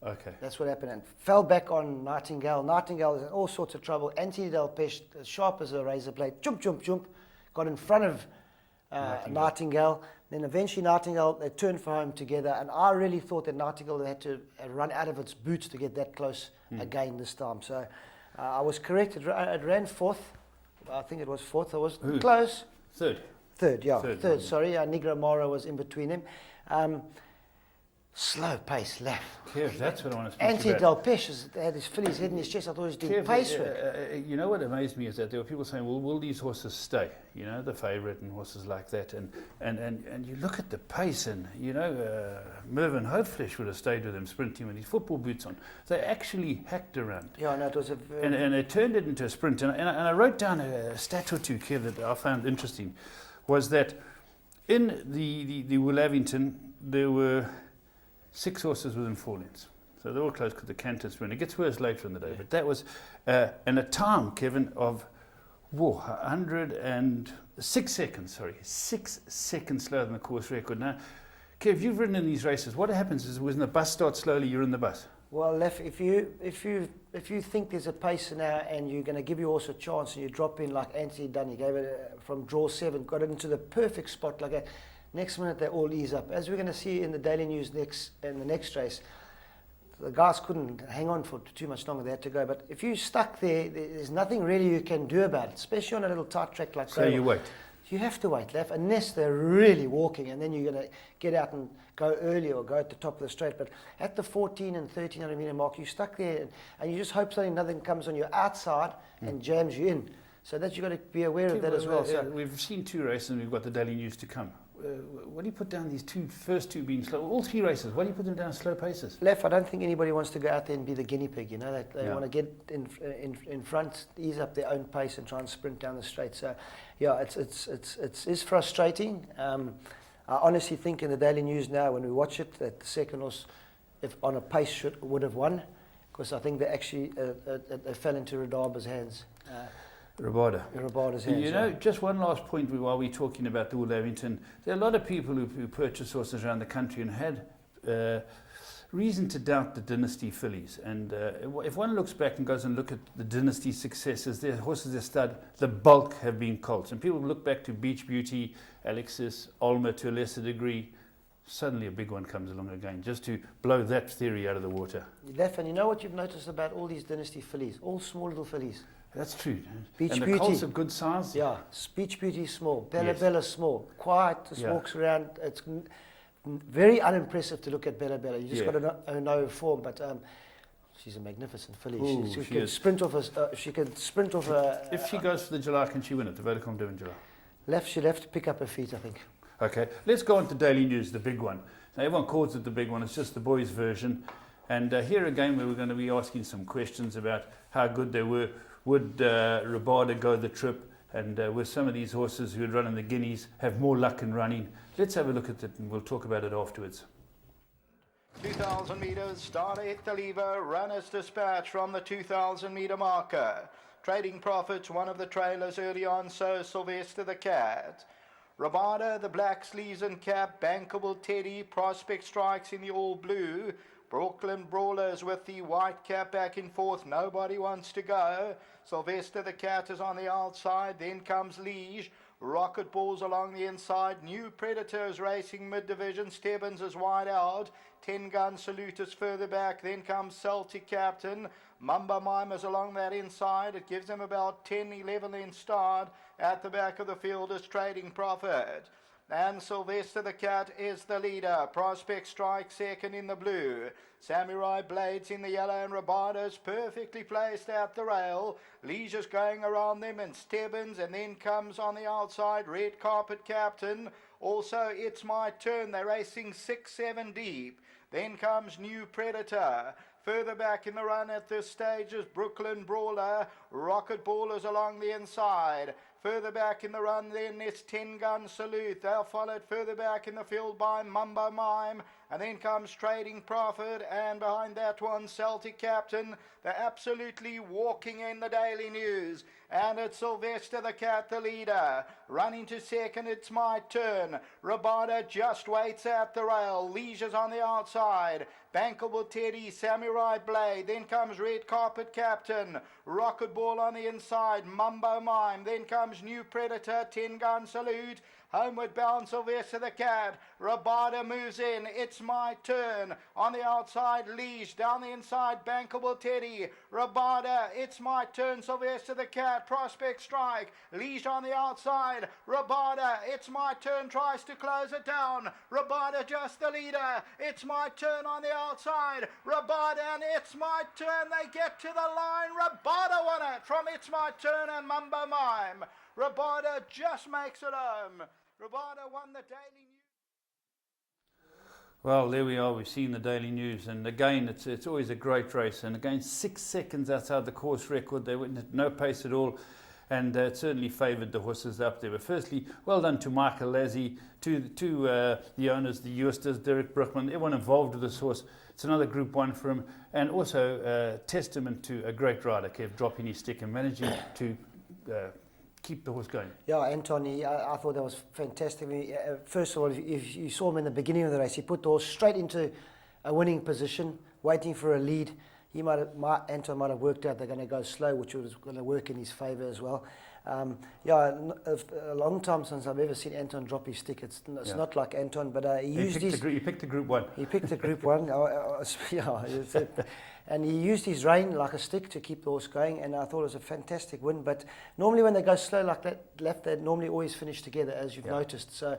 Okay. That's what happened, and fell back on Nightingale. Nightingale is in all sorts of trouble. Anthony Delpeche, as sharp as a razor blade, jump, got in front of Nightingale. Then eventually Nightingale, they turned for home together, and I really thought that Nightingale had to run out of its boots to get that close again this time. So I was correct. It ran fourth. I think it was fourth. I was close. Third, yeah. Third, sorry. Negra Mora was in between him. Slow pace left. Kev, that's what I want to speak Anthony about. Delpeche had his fillies head in his chest. I thought he was doing pace work. You know what amazed me is that there were people saying, well, will these horses stay? You know, the favourite and horses like that. And you look at the pace, and, you know, Mervyn Hopeflesh would have stayed with him sprinting with his football boots on. They actually hacked around. Yeah, no, it was a... and they turned it into a sprint. And I wrote down a stat or two, Kev, that I found interesting, was that in the Willavington, there were 6 horses within 4 lengths. So they're all close because the canter sprint. It gets worse later in the day. Yeah. But that was, and a time, Kevin, of 106 seconds, 6 seconds slower than the course record. Now, Kev, you've ridden in these races. What happens is when the bus starts slowly, you're in the bus. Well, Lef, if you think there's a pacer now and you're going to give your horse a chance and you drop in like Anthony done, he gave it from draw 7, got it into the perfect spot like that. Next minute, they all ease up. As we're going to see in the Daily News in the next race, the guys couldn't hang on for too much longer. They had to go. But if you're stuck there, there's nothing really you can do about it, especially on a little tight track like that. So you wait. You have to wait, Lef, unless they're really walking, and then you're going to get out and go early or go at the top of the straight. But at the 14 and 1300 metre mark, you're stuck there, and you just hope nothing comes on your outside and jams you in. So that you've got to be aware of that as well. So we've seen 2 races, and we've got the Daily News to come. What do you put down these first two being slow? All 3 races, why do you put them down slow paces? Lef, I don't think anybody wants to go out there and be the guinea pig. You know, they want to get in front, ease up their own pace, and try and sprint down the straight. So, yeah, it's frustrating. I honestly think in the Daily News now, when we watch it, that the second horse, if on a pace, would have won, because I think they actually they fell into Radaba's hands. Rabada's hands. You know, just one last point while we're talking about the Willavington. There are a lot of people who purchase horses around the country and had reason to doubt the dynasty fillies. And if one looks back and goes and look at the dynasty successes, their horses, their stud, the bulk have been colts. And people look back to Beach Beauty, Alexis, Olma to a lesser degree. Suddenly a big one comes along again, just to blow that theory out of the water. And you know what you've noticed about all these dynasty fillies? All small little fillies. That's true. Beach and Beauty. The colts of good size? Yeah, Beach Beauty small, Bella Bella small, quiet, just walks around. It's very unimpressive to look at Bella Bella. You just got to know her form, but she's a magnificent filly. Ooh, she can sprint off a... If she goes for the July, can she win it, the Vodacom Devon July? She'll have to pick up her feet, I think. Okay, let's go on to Daily News, the big one. Now, everyone calls it the big one. It's just the boys' version. And here again, we were going to be asking some questions about how good they were. Would Rabada go the trip? And with some of these horses who had run in the Guineas have more luck in running. Let's have a look at it and we'll talk about it afterwards. 2,000 metres, starter hit the lever, runners dispatch from the 2,000 metre marker. Trading Profits, one of the trailers early on, so Sylvester the Cat. Rabada, the black sleeves and cap, Bankable Teddy, Prospect Strikes in the all blue. Brooklyn Brawlers with the white cap back and forth, nobody wants to go. Sylvester the Cat is on the outside, then comes Liege. Rocket Balls along the inside, New Predators racing mid-division, Stebbins is wide out. 10 Gun Salute is further back, then comes Celtic Captain. Mamba Mime is along that inside, it gives him about 10-11 then start. At the back of the field is Trading Profit. And Sylvester the Cat is the leader. Prospect Strike second in the blue. Samurai Blades in the yellow, and Rabada's perfectly placed at the rail. Leisure's going around them and Stebbins, and then comes on the outside Red Carpet Captain. Also It's My Turn, they're racing 6-7 deep. Then comes New Predator. Further back in the run at this stage is Brooklyn Brawler. Rocket Ballers along the inside. Further back in the run then is 10 Gun Salute. They're followed further back in the field by Mumbo Mime. And then comes Trading Profit, and behind that one Celtic Captain. They're absolutely walking in the Daily News. And it's Sylvester the Cat, the leader. Running to second, It's My Turn. Rabada just waits at the rail. Leisure's on the outside. Bankable Teddy, Samurai Blade. Then comes Red Carpet Captain. Rocket Ball on the inside. Mumbo Mime. Then comes New Predator, 10 Gun Salute. Homeward bound Sylvester the Cat. Rabada moves in. It's My Turn. On the outside, Liege. Down the inside, Bankable Teddy. Rabada, It's My Turn. Sylvester the Cat. Prospect Strike. Liege on the outside. Rabada, It's My Turn. Tries to close it down. Rabada just the leader. It's My Turn on the outside. Rabada and It's My Turn. They get to the line. Rabada won it from It's My Turn and Mumbo Mime. Rabada just makes it home. Rabada won the Daily News. Well, there we are. We've seen the Daily News, and again, it's always a great race. And again, 6 seconds outside the course record. They went at no pace at all, and it certainly favoured the horses up there. But firstly, well done to Michael Lazzie, to the owners, the Eusters, Derek Brookman, everyone involved with this horse. It's another Group 1 for him, and also testament to a great rider, Kev, dropping his stick and managing to keep the horse going. Yeah, Anton, I thought that was fantastic. First of all, if you saw him in the beginning of the race, he put the horse straight into a winning position, waiting for a lead. Anton might have worked out they're going to go slow, which was going to work in his favour as well. A long time since I've ever seen Anton drop his stick. It's not like Anton, but he picked a Group 1. He picked a Group 1. And he used his rein like a stick to keep the horse going, and I thought it was a fantastic win. But normally when they go slow like that left, they normally always finish together, as you've noticed. So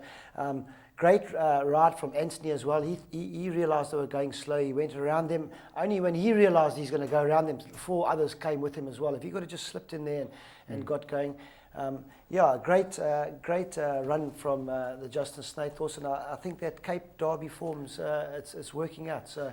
great ride from Anthony as well. He realised they were going slow. He went around them. Only when he realised he's going to go around them, 4 others came with him as well. If he could have just slipped in there and got going. Great run from the Justin Snaith horse, and I think that Cape Derby form's it's working out. So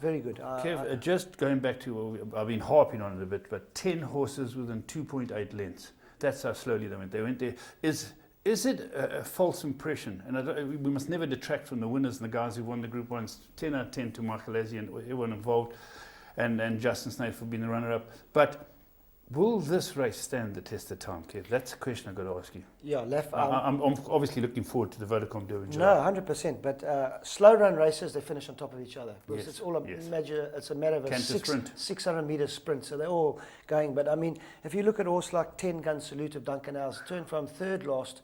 very good. Kev, just going back to, I've been harping on it a bit, but 10 horses within 2.8 lengths. That's how slowly they went. They went there. Is it a false impression? And we must never detract from the winners and the guys who won the Group 1s. 10 out of 10 to Michael Lazzie and everyone involved, and Justin Snaith for being the runner-up. But will this race stand the test of time, Kev? That's a question I've got to ask you. Yeah, I'm obviously looking forward to the Vodacom Derby. No, 100%. But slow run races, they finish on top of each other. Because it's all it's a matter of a 600 metre sprint. So they're all going. But I mean, if you look at a horse like 10 Gun Salute of Duncan Howes, turned from third last,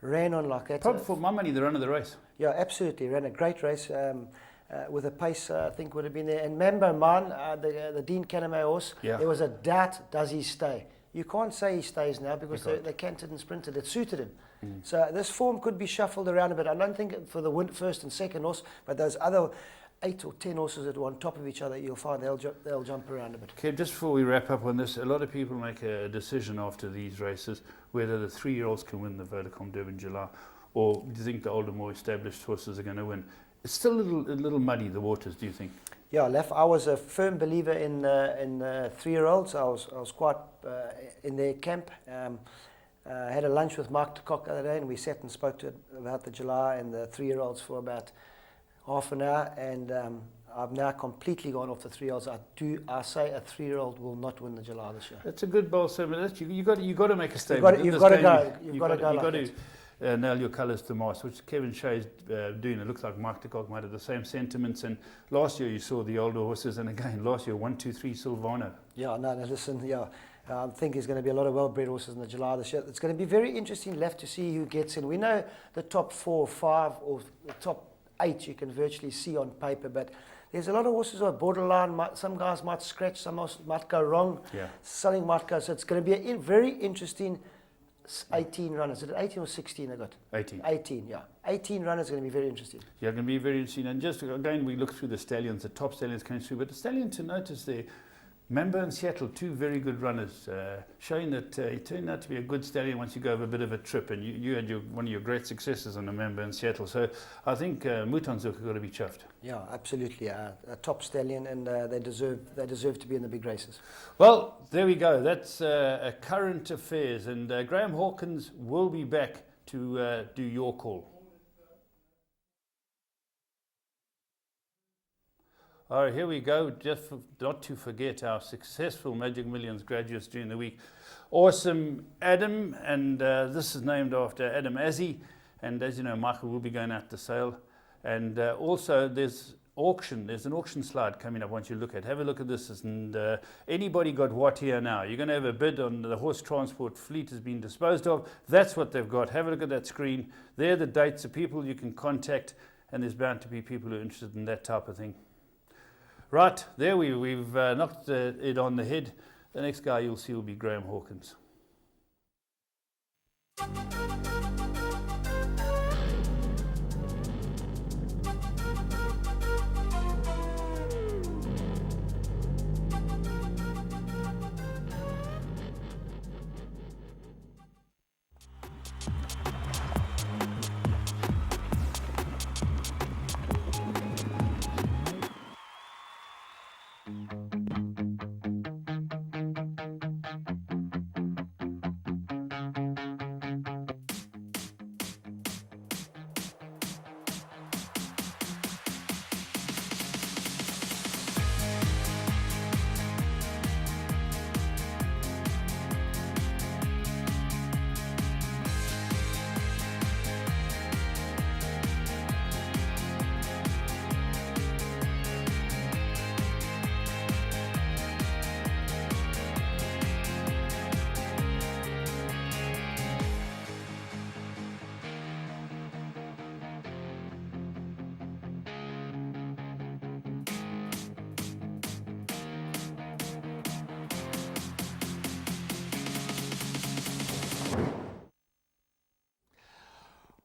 ran on like that. Probably for my money, the run of the race. Yeah, absolutely. Ran a great race. With a pace, I think would have been there. And Mambo Man, the Dean Caname horse, there was a doubt, does he stay? You can't say he stays now because they canted and sprinted. It suited him. So this form could be shuffled around a bit. I don't think for the first and second horse, but those other 8 or 10 horses that were on top of each other, you'll find they'll jump around a bit. Okay, just before we wrap up on this, a lot of people make a decision after these races whether the 3-year-olds can win the Vodacom Derby in July, or do you think the older, more established horses are going to win? It's still a little muddy, the waters, do you think? Yeah, Lef, I was a firm believer in 3-year-olds. I was quite in their camp. I had a lunch with Mark de Kock the other day, and we sat and spoke about the July and the 3-year-olds for about half an hour, and I've now completely gone off the 3-year-olds. I say a 3-year-old will not win the July this year. That's a good bold statement. You got to make a statement. You've got to go. You've got to go. You've got to nail your colours to mast, which Kevin Shea's doing. It looks like Mark de Kock might have the same sentiments. And last year you saw the older horses, and again last year 1, 2, 3 Silvano. Yeah, no, listen, yeah. I think there's going to be a lot of well-bred horses in the July this year. It's going to be very interesting left to see who gets in. We know the top 4, 5, or the top 8 you can virtually see on paper, but there's a lot of horses who are borderline. Some guys might scratch, some might go wrong. Yeah. Something might go. So it's going to be a very interesting 18 runners. Is it 18 or 16 I got? 18. 18, yeah. 18 runners are going to be very interesting. Yeah, going to be very interesting. And just again, we look through the stallions, the top stallions came through, but the stallion to notice there, Member and Seattle, 2 very good runners, showing that he turned out to be a good stallion once you go over a bit of a trip, and you had one of your great successes on the Member and Seattle. So I think Mutanzuk got to be chuffed. Yeah, absolutely. A top stallion, and they deserve to be in the big races. Well, there we go. That's a current affairs, and Graham Hawkins will be back to do your call. All right, here we go. Just not to forget our successful Magic Millions graduates during the week. Awesome Adam, and this is named after Adam Azzi. And as you know, Michael will be going out to sale. And also there's an auction slide coming up once you look at. Have a look at this. And anybody got what here now? You're going to have a bid on the horse transport fleet has been disposed of. That's what they've got. Have a look at that screen. There are the dates of people you can contact, and there's bound to be people who are interested in that type of thing. Right, there we've knocked it on the head. The next guy you'll see will be Graham Hawkins.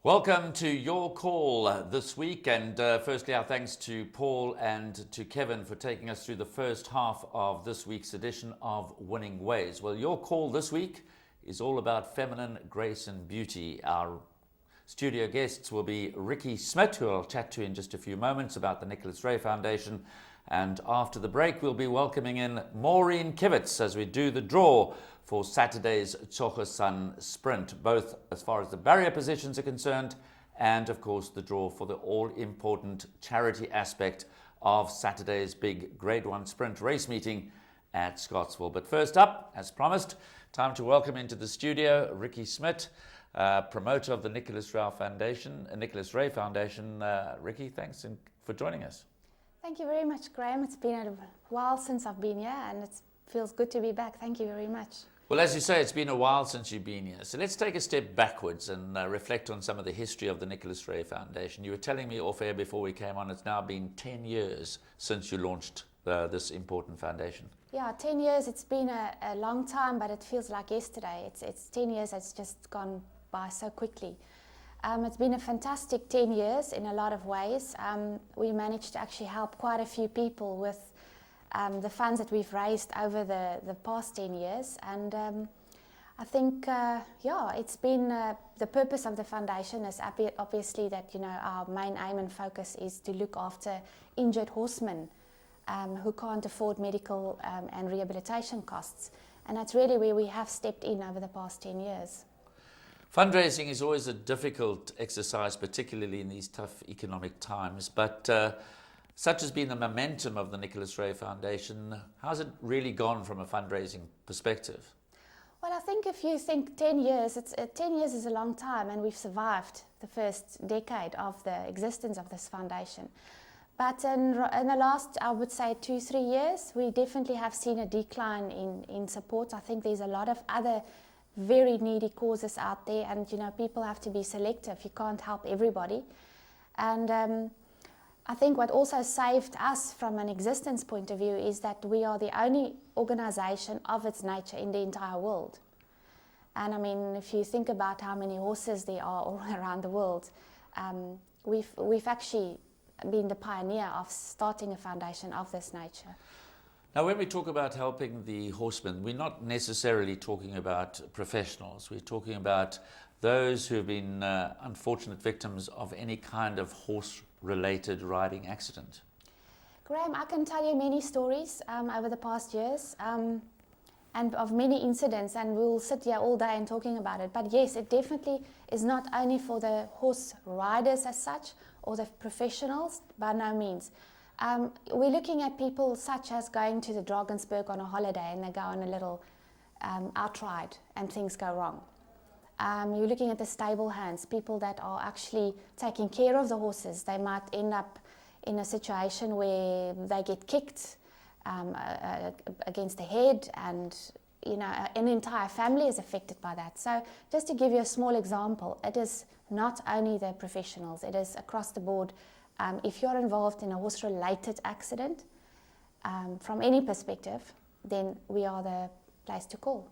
Welcome to your call this week, and firstly our thanks to Paul and to Kevin for taking us through the first half of this week's edition of Winning Ways. Well, your call this week is all about feminine grace and beauty. Our studio guests will be Ricky Smith, who I'll chat to in just a few moments about the Nicholas Ray Foundation, and after the break we'll be welcoming in Maureen Kivitz as we do the draw for Saturday's Tsogosan Sprint, both as far as the barrier positions are concerned and of course the draw for the all-important charity aspect of Saturday's big Grade 1 Sprint race meeting at Scottsville. But first up, as promised, time to welcome into the studio Ricky Smith, promoter of the Nicholas Ray Foundation. Ricky, thanks for joining us. Thank you very much, Graham. It's been a while since I've been here, and it feels good to be back. Thank you very much. Well, as you say, it's been a while since you've been here. So let's take a step backwards and reflect on some of the history of the Nicholas Ray Foundation. You were telling me off air before we came on, it's now been 10 years since you launched this important foundation. Yeah, 10 years, it's been a long time, but it feels like yesterday. It's 10 years, it's just gone by so quickly. It's been a fantastic 10 years in a lot of ways. We managed to actually help quite a few people with the funds that we've raised over the past 10 years. And I think, it's been, the purpose of the foundation is obviously that, our main aim and focus is to look after injured horsemen who can't afford medical and rehabilitation costs. And that's really where we have stepped in over the past 10 years. Fundraising is always a difficult exercise, particularly in these tough economic times, but such has been the momentum of the Nicholas Ray Foundation. How's it really gone from a fundraising perspective? Well, I think if you think 10 years, 10 years is a long time, and we've survived the first decade of the existence of this foundation. But in the last, I would say, 2-3 years, we definitely have seen a decline in support. I think there's a lot of other very needy causes out there, and people have to be selective. You can't help everybody. And I think what also saved us from an existence point of view is that we are the only organization of its nature in the entire world. And I mean, if you think about how many horses there are all around the world, we've actually been the pioneer of starting a foundation of this nature. Now, when we talk about helping the horsemen, we're not necessarily talking about professionals. We're talking about those who have been unfortunate victims of any kind of horse-related riding accident. Graham, I can tell you many stories over the past years and of many incidents, and we'll sit here all day and talking about it. But yes, it definitely is not only for the horse riders as such or the professionals, by no means. We're looking at people such as going to the Drakensberg on a holiday and they go on a little outride and things go wrong. You're looking at the stable hands, people that are actually taking care of the horses. They might end up in a situation where they get kicked against the head, and an entire family is affected by that. So just to give you a small example, it is not only the professionals, it is across the board. If you're involved in a horse-related accident, from any perspective, then we are the place to call.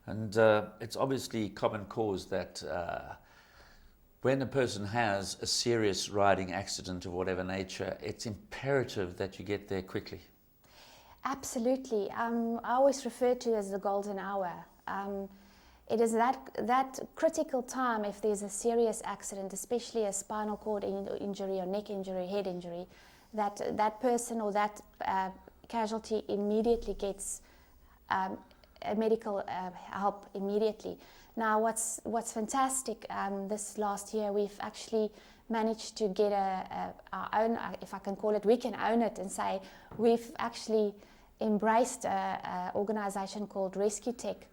And it's obviously common cause that when a person has a serious riding accident of whatever nature, it's imperative that you get there quickly. Absolutely. I always refer to it as the golden hour. It is that critical time if there's a serious accident, especially a spinal cord injury or neck injury, head injury, that person or that casualty immediately gets medical help immediately. Now, what's fantastic, this last year we've actually managed to get our own, if I can call it, we can own it and say we've actually embraced an organization called Rescue Tech,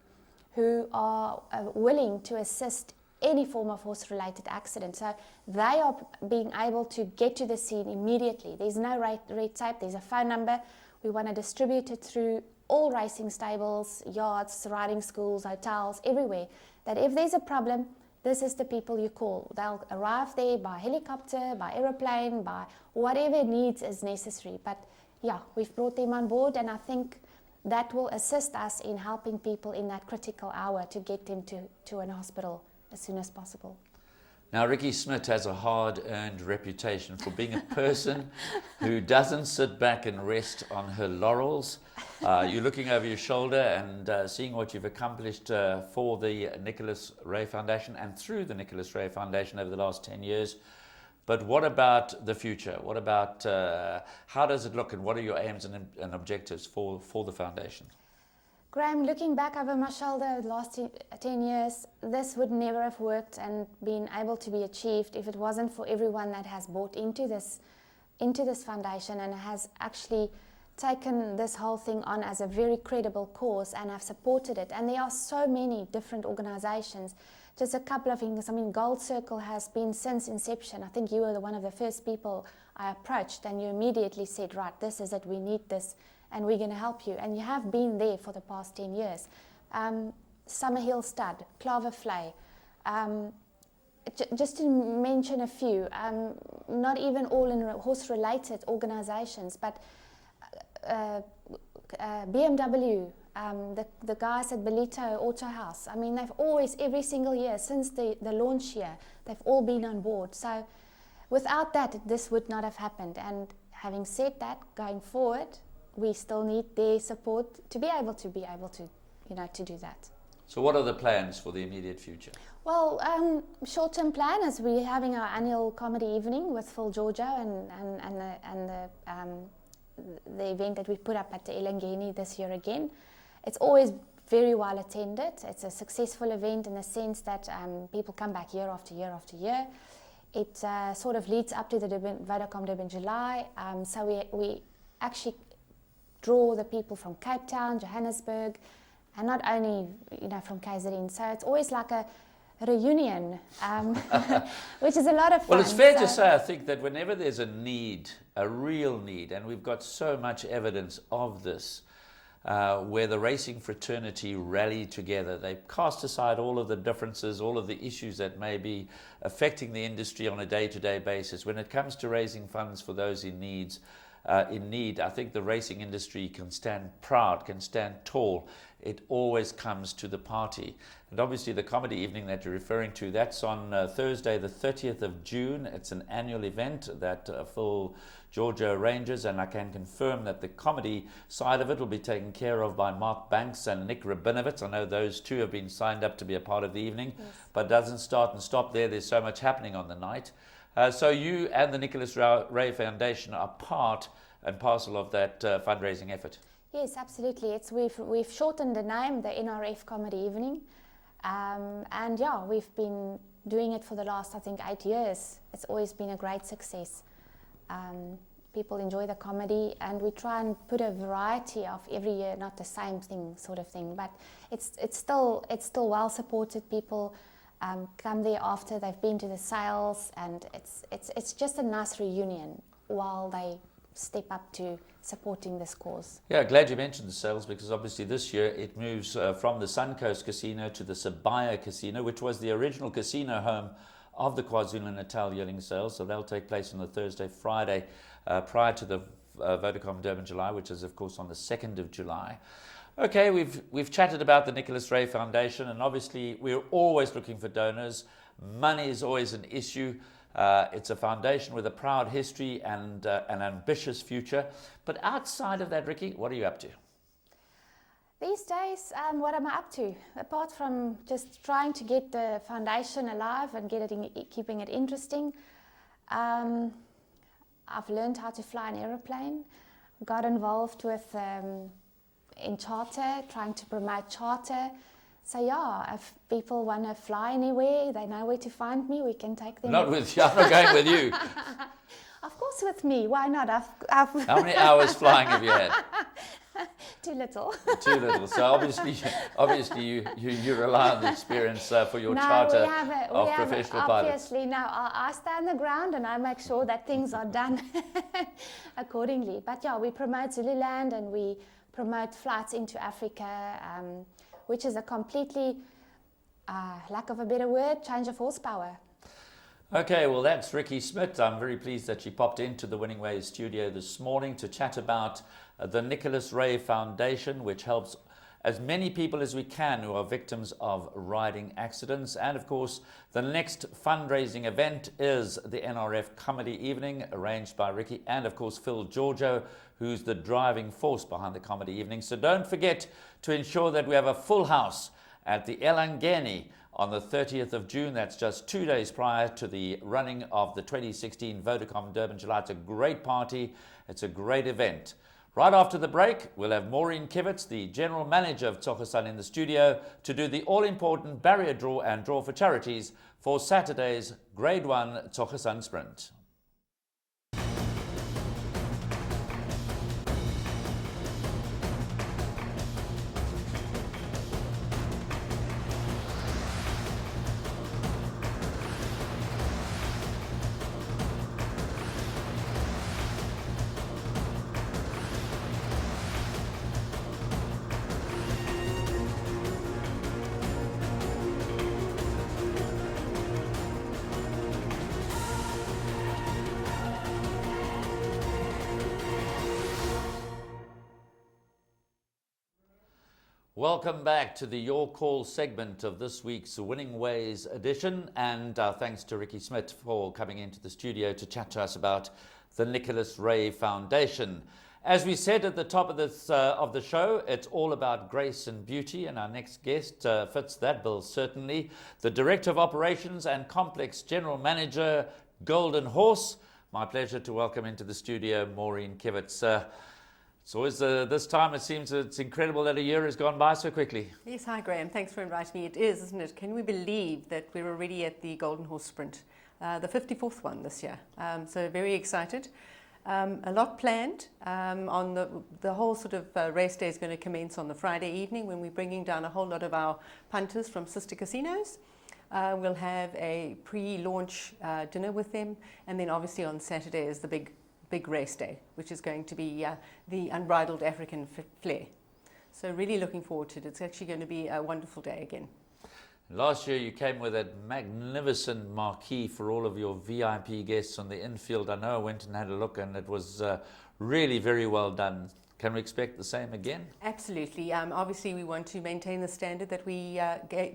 who are willing to assist any form of horse-related accident. So they are being able to get to the scene immediately. There's no red tape, there's a phone number. We want to distribute it through all racing stables, yards, riding schools, hotels, everywhere. That if there's a problem, this is the people you call. They'll arrive there by helicopter, by aeroplane, by whatever needs is necessary. But yeah, we've brought them on board, and I think that will assist us in helping people in that critical hour to get them to an hospital as soon as possible. Now, Ricky Smith has a hard-earned reputation for being a person who doesn't sit back and rest on her laurels. You're looking over your shoulder and seeing what you've accomplished for the Nicholas Ray Foundation and through the Nicholas Ray Foundation over the last 10 years. But what about the future? What about how does it look, and what are your aims and objectives for the foundation? Graham, looking back over my shoulder the last 10 years, this would never have worked and been able to be achieved if it wasn't for everyone that has bought into this foundation and has actually taken this whole thing on as a very credible cause and have supported it. And there are so many different organizations. Just a couple of things. I mean, Gold Circle has been since inception. I think you were one of the first people I approached, and you immediately said, right, this is it, we need this, and we're going to help you. And you have been there for the past 10 years. Summerhill Stud, Claver Flay, just to mention a few, not even all in horse-related organizations, but BMW, the guys at Belito Auto House. I mean, they've always, every single year since the launch year, they've all been on board. So without that, this would not have happened. And having said that, going forward, we still need their support to be able to to do that. So what are the plans for the immediate future? Well, short-term plan is we're having our annual comedy evening with Phil Giorgio and the the event that we put up at the Elangeni this year again. It's always very well attended. It's a successful event in the sense that people come back year after year after year. It sort of leads up to the Vodacom Durban July. So we actually draw the people from Cape Town, Johannesburg, and not only from KZN. So it's always like a reunion, which is a lot of fun. Well, it's fair to say, I think, that whenever there's a need, a real need, and we've got so much evidence of this, where the racing fraternity rally together, they cast aside all of the differences, all of the issues that may be affecting the industry on a day-to-day basis. When it comes to raising funds for those in need, I think the racing industry can stand proud, can stand tall. It always comes to the party. And obviously the comedy evening that you're referring to, that's on Thursday the 30th of June. It's an annual event that Phil Giorgio arranges, and I can confirm that the comedy side of it will be taken care of by Mark Banks and Nick Rabinovitz. I know those two have been signed up to be a part of the evening, yes. But it doesn't start and stop there. There's so much happening on the night. So you and the Nicholas Ray Foundation are part and parcel of that fundraising effort. Yes, absolutely. We've shortened the name, the NRF Comedy Evening, and yeah, we've been doing it for the last, I think, 8 years. It's always been a great success. People enjoy the comedy, and we try and put a variety of every year, not the same thing, sort of thing. But it's still well supported. People come there after they've been to the sales, and it's just a nice reunion while they step up to supporting this cause. Yeah, glad you mentioned the sales, because obviously this year it moves from the Suncoast Casino to the Sibaya Casino, which was the original casino home of the KwaZulu-Natal yearling sales. So they'll take place on the Thursday, Friday, prior to the Vodacom Durban July, which is of course on the 2nd of July. Okay, we've chatted about the Nicholas Ray Foundation, and obviously we're always looking for donors. Money is always an issue. It's a foundation with a proud history and an ambitious future. But outside of that, Ricky, what are you up to? These days, what am I up to? Apart from just trying to get the foundation alive and keeping it interesting, I've learned how to fly an aeroplane. Got involved with in charter, trying to promote charter. So yeah, if people want to fly anywhere, they know where to find me. We can take them. Not with you. I'm not going with you. Of course, with me. Why not? How many hours flying have you had? Too little. Too little. So obviously you rely on the experience for your charter of professional pilots. Obviously, now I stay on the ground and I make sure that things are done accordingly. But yeah, we promote Zululand and we promote flights into Africa, which is a completely, lack of a better word, change of horsepower. Okay, well that's Ricky Smith. I'm very pleased that she popped into the Winning Ways studio this morning to chat about the Nicholas Ray Foundation, which helps as many people as we can who are victims of riding accidents. And of course, the next fundraising event is the NRF Comedy Evening, arranged by Ricky and of course Phil Giorgio, who's the driving force behind the comedy evening. So don't forget to ensure that we have a full house at the Elangeni on the 30th of June. That's just 2 days prior to the running of the 2016 Vodacom Durban July. It's a great party. It's a great event. Right after the break, we'll have Maureen Kivitz, the General Manager of Tsogasan, in the studio to do the all-important barrier draw and draw for charities for Saturday's Grade 1 Tsogasan Sprint. Welcome back to the Your Call segment of this week's Winning Ways edition, and thanks to Ricky Smith for coming into the studio to chat to us about the Nicholas Ray Foundation. As we said at the top of the show, it's all about grace and beauty, and our next guest fits that bill certainly. The Director of Operations and Complex General Manager, Golden Horse, My pleasure to welcome into the studio Maureen Kivitz. It's always this time, it seems it's incredible that a year has gone by so quickly. Yes, hi Graham, thanks for inviting me. It is, isn't it? Can we believe that we're already at the Golden Horse Sprint, the 54th one this year? So very excited. A lot planned. On the whole sort of race day is going to commence on the Friday evening when we're bringing down a whole lot of our punters from sister casinos. We'll have a pre-launch dinner with them, and then obviously on Saturday is the big race day, which is going to be the unbridled African flair. So really looking forward to it. It's actually going to be a wonderful day again. Last year you came with that magnificent marquee for all of your VIP guests on the infield. I know I went and had a look and it was really very well done. Can we expect the same again? Absolutely. Obviously, we want to maintain the standard that we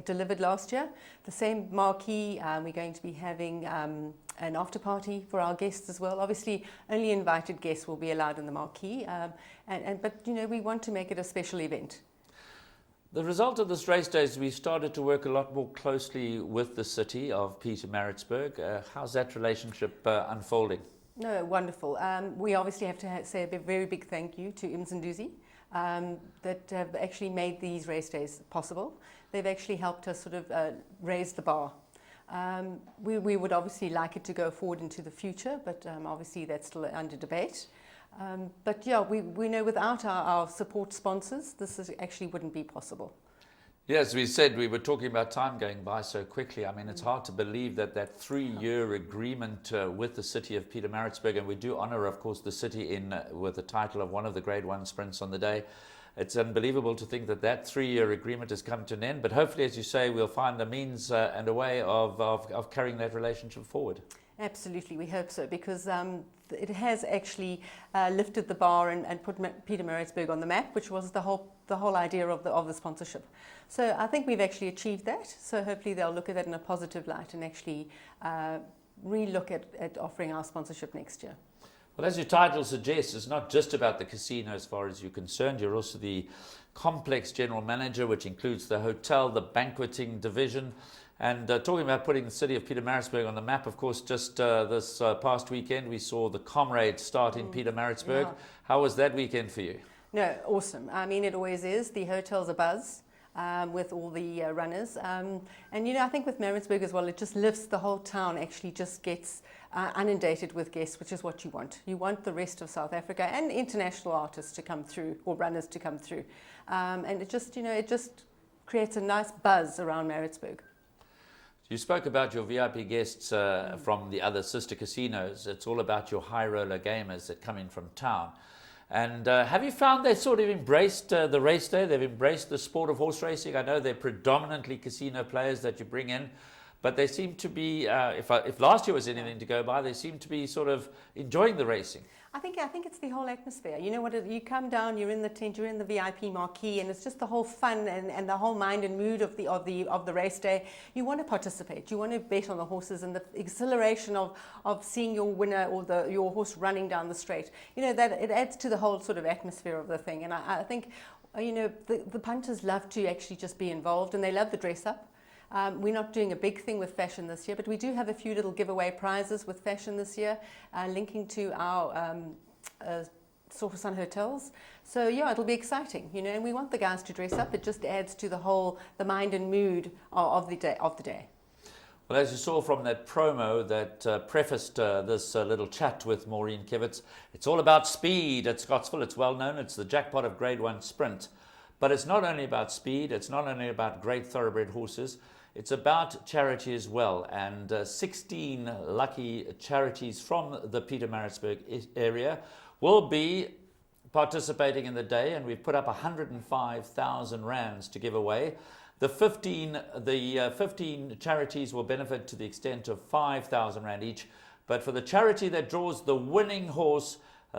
delivered last year. The same marquee. We're going to be having an after party for our guests as well. Obviously, only invited guests will be allowed in the marquee. But you know, we want to make it a special event. The result of this race day is we started to work a lot more closely with the city of Pietermaritzburg. How's that relationship unfolding? No, wonderful. We obviously have to say a very big thank you to Imzinduzi that have actually made these race days possible. They've actually helped us sort of raise the bar. We would obviously like it to go forward into the future, but obviously that's still under debate. But yeah, we know without our support sponsors, this actually wouldn't be possible. Yes, we said we were talking about time going by so quickly. I mean, it's hard to believe that 3-year agreement with the city of Pietermaritzburg, and we do honour, of course, the city with the title of one of the Grade 1 sprints on the day. It's unbelievable to think that 3-year agreement has come to an end, but hopefully, as you say, we'll find a means and a way of carrying that relationship forward. Absolutely, we hope so, because it has actually lifted the bar and put Pietermaritzburg on the map, which was the whole idea of the sponsorship. So I think we've actually achieved that. So hopefully they'll look at that in a positive light and actually re-look at offering our sponsorship next year. Well, as your title suggests, it's not just about the casino as far as you're concerned. You're also the complex general manager, which includes the hotel, the banqueting division. And talking about putting the city of Pietermaritzburg on the map, of course, just this past weekend, we saw the Comrade start in Pietermaritzburg. Yeah. How was that weekend for you? No, awesome. I mean, it always is. The hotel's a buzz with all the runners. And, you know, I think with Maritzburg as well, it just lifts the whole town, actually just gets inundated with guests, which is what you want. You want the rest of South Africa and international artists to come through, or runners to come through. And it just, you know, it just creates a nice buzz around Maritzburg. You spoke about your VIP guests from the other sister casinos. It's all about your high roller gamers that come in from town. And have you found they've sort of embraced the race day? They've embraced the sport of horse racing? I know they're predominantly casino players that you bring in, but they seem to be, if last year was anything to go by, they seem to be sort of enjoying the racing. I think it's the whole atmosphere. You know what? You come down, you're in the tent, you're in the VIP marquee, and it's just the whole fun and the whole mind and mood of the race day. You want to participate. You want to bet on the horses and the exhilaration of seeing your winner or your horse running down the straight. You know, that it adds to the whole sort of atmosphere of the thing. And I think, you know, the punters love to actually just be involved, and they love the dress up. We're not doing a big thing with fashion this year, but we do have a few little giveaway prizes with fashion this year, linking to our Sulphur Sun hotels. So yeah, it'll be exciting, you know, and we want the guys to dress up. It just adds to the mind and mood of the day. Well, as you saw from that promo that prefaced this little chat with Maureen Kivitz, it's all about speed at Scottsville. It's well known. It's the jackpot of Grade 1 sprint. But it's not only about speed. It's not only about great thoroughbred horses. It's about charity as well, and 16 lucky charities from the Pietermaritzburg area will be participating in the day, and we've put up 105,000 rands to give away. The 15 charities will benefit to the extent of 5,000 rand each, but for the charity that draws the winning horse,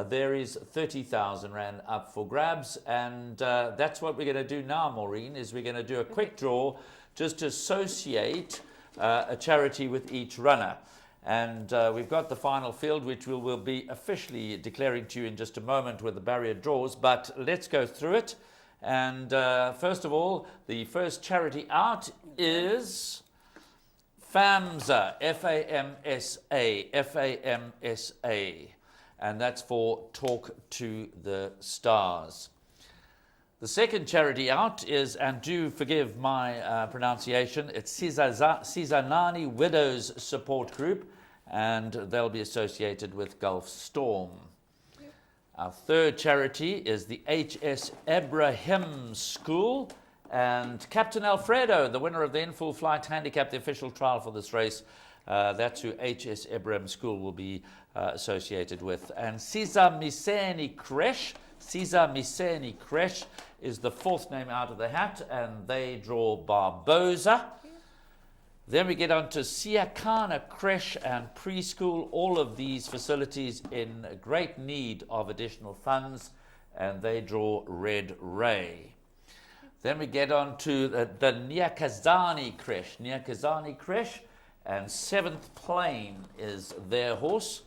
there is 30,000 rand up for grabs, and that's what we're going to do now, Maureen, is we're going to do a quick draw just to associate a charity with each runner. And we've got the final field, which we will be officially declaring to you in just a moment with the barrier draws, but let's go through it. And first of all, the first charity out is FAMSA, F-A-M-S-A, F-A-M-S-A, and that's for Talk to the Stars. The second charity out is, and do forgive my pronunciation, it's Sizanani Widows Support Group, and they'll be associated with Gulf Storm. Our third charity is the H.S. Ibrahim School, and Captain Alfredo, the winner of the in-full flight handicap, the official trial for this race, that's who H.S. Ibrahim School will be associated with. And Siza Miseni Kresh, Siza Miseni Kresh is the fourth name out of the hat, and they draw Barboza. Then we get on to Siakana Creche and Preschool, all of these facilities in great need of additional funds, and they draw Red Ray. Then we get on to the Nyakazani Creche, and Seventh Plane is their horse.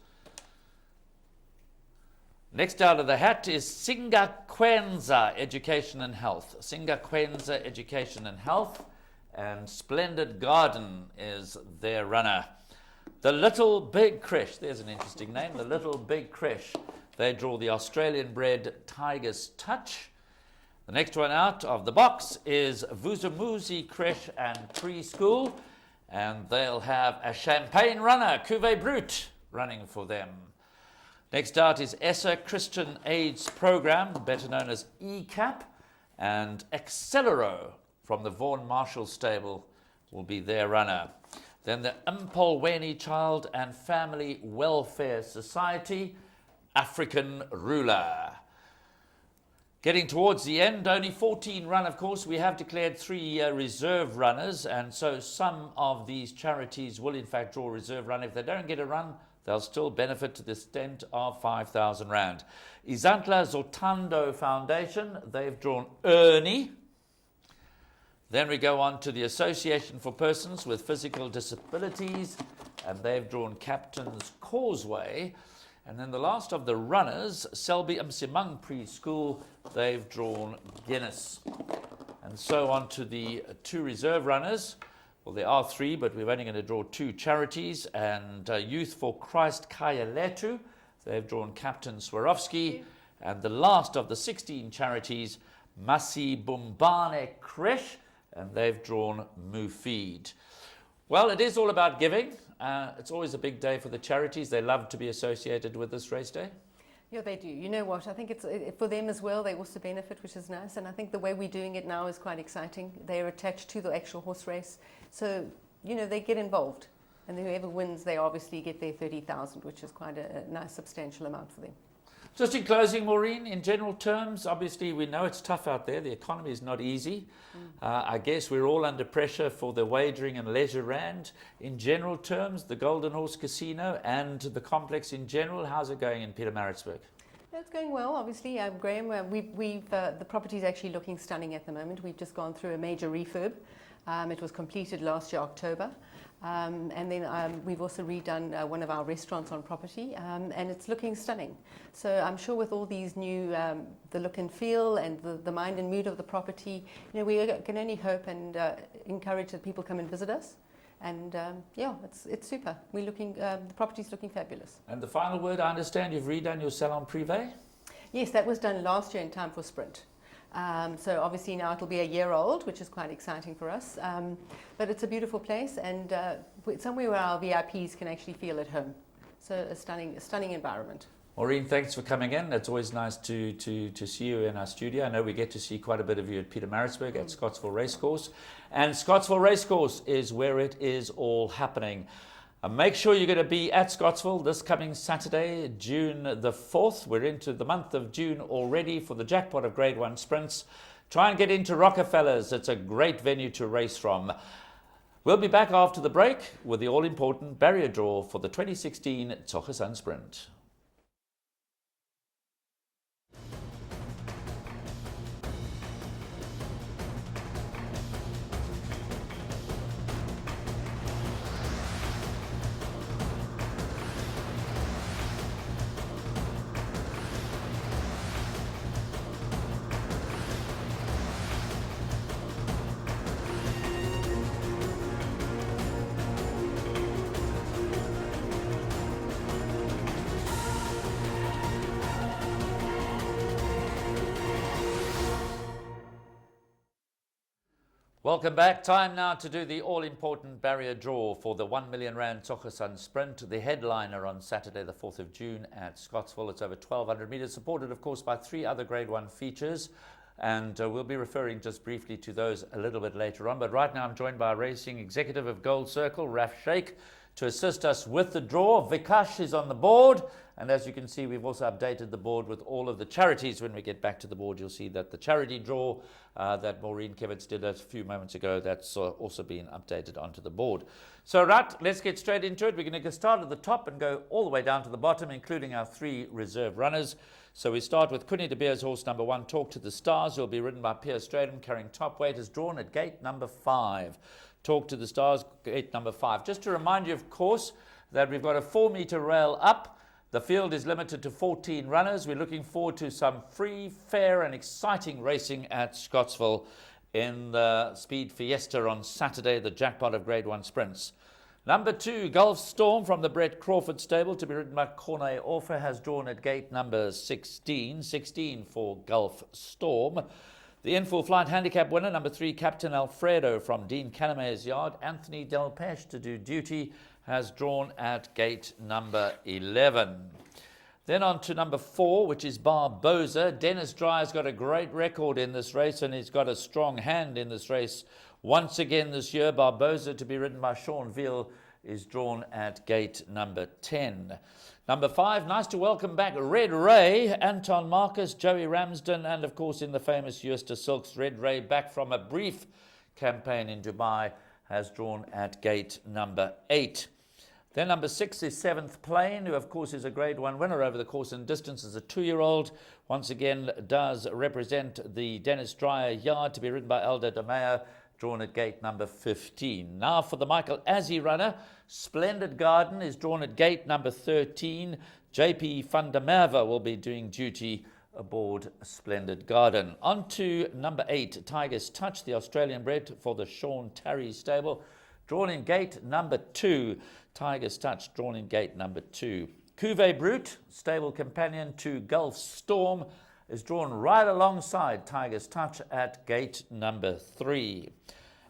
Next out of the hat is Singakwenza Education and Health. Singakwenza Education and Health, and Splendid Garden is their runner. The Little Big Creche, there's an interesting name, the Little Big Creche. They draw the Australian bred Tiger's Touch. The next one out of the box is Vuzumuzi Creche and Preschool, and they'll have a Champagne runner, Cuvée Brut, running for them. Next out is ESSA Christian AIDS Program, better known as ECAP, and Accelero from the Vaughan Marshall stable will be their runner. Then the Mpolweni Child and Family Welfare Society, African Ruler. Getting towards the end, only 14 run, of course. We have declared 3 reserve runners, and so some of these charities will in fact draw a reserve run. If they don't get a run, they'll still benefit to the extent of 5,000 rand. Izantla Zotando Foundation, they've drawn Ernie. Then we go on to the Association for Persons with Physical Disabilities, and they've drawn Captain's Causeway. And then the last of the runners, Selby Msimang Preschool, they've drawn Guinness. And so on to the 2 reserve runners. Well, there are 3, but we're only going to draw 2 charities. And Youth for Christ Kayaletu, they've drawn Captain Swarovski. And the last of the 16 charities, Masi Bumbane Creche, and they've drawn Mufid. Well, it is all about giving. It's always a big day for the charities. They love to be associated with this race day. Yeah, they do. You know what? I think it's for them as well. They also benefit, which is nice. And I think the way we're doing it now is quite exciting. They're attached to the actual horse race. So, you know, they get involved. And whoever wins, they obviously get their 30,000, which is quite a nice, substantial amount for them. Just in closing, Maureen, in general terms, obviously we know it's tough out there. The economy is not easy. I guess we're all under pressure for the wagering and leisure rand. In general terms, the Golden Horse Casino and the complex in general, how's it going in Pietermaritzburg? It's going well, obviously. Graham, the property is actually looking stunning at the moment. We've just gone through a major refurb. It was completed last year, October. And then we've also redone one of our restaurants on property, and it's looking stunning. So I'm sure with all these new, the look and feel and the mind and mood of the property, you know, we can only hope and encourage that people come and visit us. And yeah, it's super. We're looking, the property's looking fabulous. And the final word, I understand you've redone your salon privé? Yes, that was done last year in time for Sprint. So obviously now it'll be a year old, which is quite exciting for us. But it's a beautiful place, and somewhere where our VIPs can actually feel at home. So a stunning environment. Maureen, thanks for coming in. It's always nice to see you in our studio. I know we get to see quite a bit of you at Pietermaritzburg at Scottsville Racecourse. And Scottsville Racecourse is where it is all happening. Make sure you're going to be at Scottsville this coming Saturday, June the 4th. We're into the month of June already for the jackpot of Grade 1 sprints. Try and get into Rockefellers. It's a great venue to race from. We'll be back after the break with the all-important barrier draw for the 2016 Tsogesan Sprint. Welcome back. Time now to do the all-important barrier draw for the 1 million rand Tsogasan Sprint, the headliner on Saturday the 4th of June at Scottsville. It's over 1,200 metres, supported of course by 3 other Grade 1 features, and we'll be referring just briefly to those a little bit later on. But right now I'm joined by racing executive of Gold Circle, Raf Sheikh, to assist us with the draw. Vikash is on the board, and as you can see, we've also updated the board with all of the charities. When we get back to the board, you'll see that the charity draw that Maureen Kevitz did a few moments ago, that's also been updated onto the board. So right, let's get straight into it. We're going to start at the top and go all the way down to the bottom, including our 3 reserve runners. So we start with Kunni de Beer's horse number 1, Talk to the Stars, who will be ridden by Pierre Stradham, carrying top weight, is drawn at gate number 5. Talk to the Stars, gate number 5. Just to remind you, of course, that we've got a 4-metre rail up. The field is limited to 14 runners. We're looking forward to some free, fair and exciting racing at Scottsville in the Speed Fiesta on Saturday, the jackpot of Grade 1 sprints. Number 2, Gulf Storm from the Brett Crawford stable, to be ridden by Corne Orfer, has drawn at gate number 16. 16 for Gulf Storm. The in-full flight handicap winner, number 3, Captain Alfredo from Dean Canamay's yard, Anthony Delpeche, to do duty, has drawn at gate number 11. Then on to number 4, which is Barboza. Dennis Dryer's got a great record in this race, and he's got a strong hand in this race once again this year. Barboza, to be ridden by Sean Veal, is drawn at gate number 10. Number 5, nice to welcome back Red Ray, Anton Marcus, Joey Ramsden, and of course in the famous Eustace Silks, Red Ray, back from a brief campaign in Dubai, has drawn at gate number 8. Then number 6 is 7th Plane, who of course is a Grade 1 winner over the course and distance as a 2-year-old. Once again does represent the Dennis Dreyer yard, to be ridden by Elder De Meyer, drawn at gate number 15. Now for the Michael Azzi runner, Splendid Garden is drawn at gate number 13. JP van der Merwe will be doing duty aboard Splendid Garden. On to number 8, Tiger's Touch, the Australian bred for the Sean Tarry stable, drawn in gate number 2. Tiger's Touch, drawn in gate number 2. Cuvée Brute, stable companion to Gulf Storm, is drawn right alongside Tiger's Touch at gate number 3.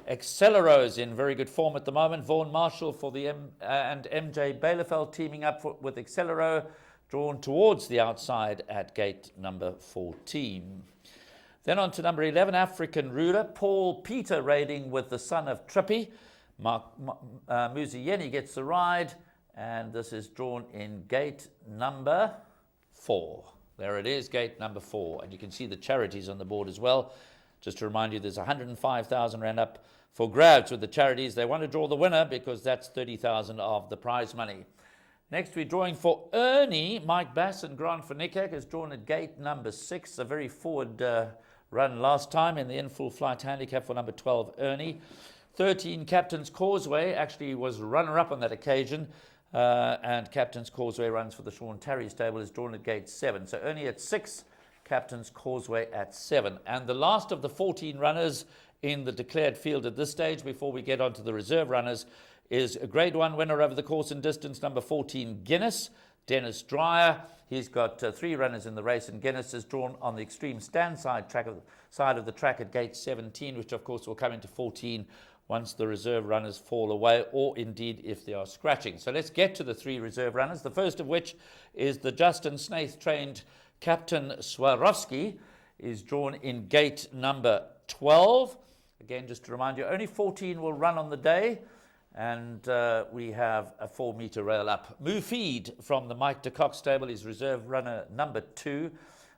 Accelero is in very good form at the moment. Vaughan Marshall for the and MJ Bielefeld teaming up with Accelero, drawn towards the outside at gate number 14. Then on to number 11, African Ruler, Paul Peter raiding with the son of Trippy. Muzieni gets the ride, and this is drawn in gate number 4. There it is, gate number 4. And you can see the charities on the board as well. Just to remind you, there's 105,000 rand up for grabs with the charities. They want to draw the winner because that's 30,000 of the prize money. Next, we're drawing for Ernie. Mike Bass and Grant van Niekerk is drawn at gate number 6. A very forward run last time in the in-full flight handicap for number 12, Ernie. 13, Captain's Causeway, actually was runner-up on that occasion. And Captain's Causeway runs for the Sean Tarry stable, is drawn at gate 7. So Ernie at 6, Captain's Causeway at 7. And the last of the 14 runners in the declared field at this stage, before we get on to the reserve runners, is a Grade 1 winner over the course and distance, number 14, Guinness, Dennis Dreyer. He's got 3 runners in the race, and Guinness is drawn on the extreme stand side of the track at gate 17, which of course will come into 14 once the reserve runners fall away, or indeed if they are scratching. So let's get to the 3 reserve runners, the first of which is the Justin Snaith trained Captain Swarovski, is drawn in gate number 12. Again, just to remind you, only 14 will run on the day, and we have a 4-metre rail up. Mufid from the Mike de Kock stable is reserve runner number 2.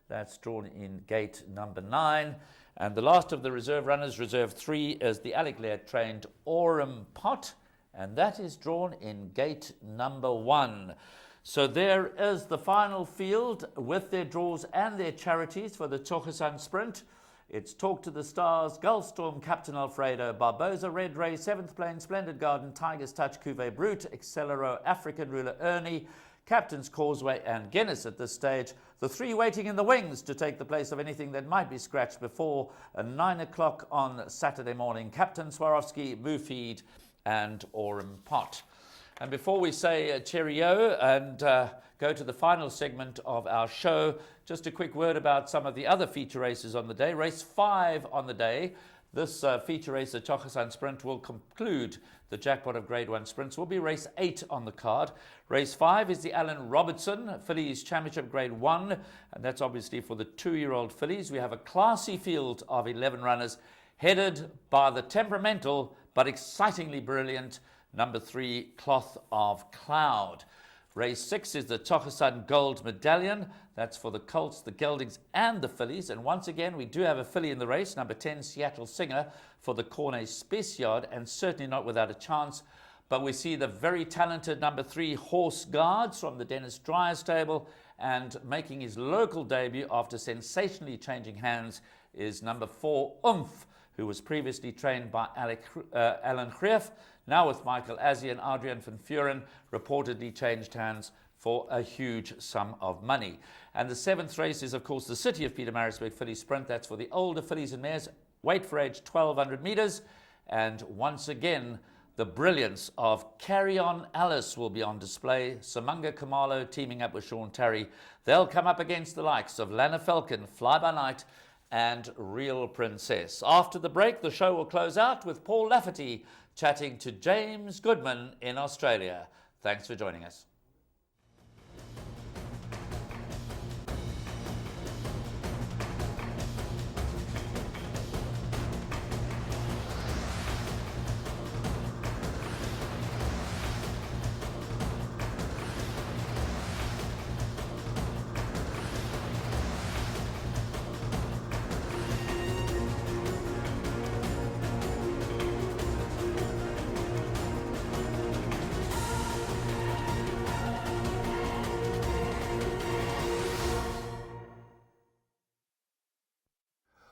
That's drawn in gate number 9. And the last of the reserve runners, reserve 3, is the Alec Laird trained Aurum Pot, and that is drawn in gate number 1. So there is the final field with their draws and their charities for the Tsogasan Sprint. It's Talk to the Stars, Gulf Storm, Captain Alfredo, Barboza, Red Ray, 7th Plane, Splendid Garden, Tiger's Touch, Cuvée Brute, Accelero, African Ruler, Ernie, Captain's Causeway and Guinness at this stage. The 3 waiting in the wings to take the place of anything that might be scratched before 9 o'clock on Saturday morning. Captain Swarovski, Mufid and Aurum Pot. And before we say cheerio and go to the final segment of our show, just a quick word about some of the other feature races on the day. Race 5 on the day, This feature race, the Chochasan Sprint, will conclude the jackpot of Grade 1 sprints. Will be race 8 on the card. Race 5 is the Alan Robertson Fillies Championship Grade 1, and that's obviously for the 2-year-old fillies. We have a classy field of 11 runners headed by the temperamental but excitingly brilliant number 3, Cloth of Cloud. Race 6 is the Chochasan Gold Medallion. That's for the colts, the geldings, and the fillies. And once again, we do have a filly in the race, number 10, Seattle Singer, for the Cornet Speciard, and certainly not without a chance. But we see the very talented number 3, Horse Guards, from the Dennis Dreyer stable, and making his local debut after sensationally changing hands is number 4, Oomph, who was previously trained by Alan Greef. Now with Michael Azzi and Adrian van Vuren, reportedly changed hands for a huge sum of money. And the 7th race is, of course, the City of Pietermaritzburg Filly Sprint. That's for the older fillies and mares, weight for age 1,200 metres. And once again, the brilliance of Carry On Alice will be on display. Samanga Kamalo teaming up with Sean Terry. They'll come up against the likes of Lana Falcon, Fly By Night, and Real Princess. After the break, the show will close out with Paul Lafferty chatting to James Goodman in Australia. Thanks for joining us.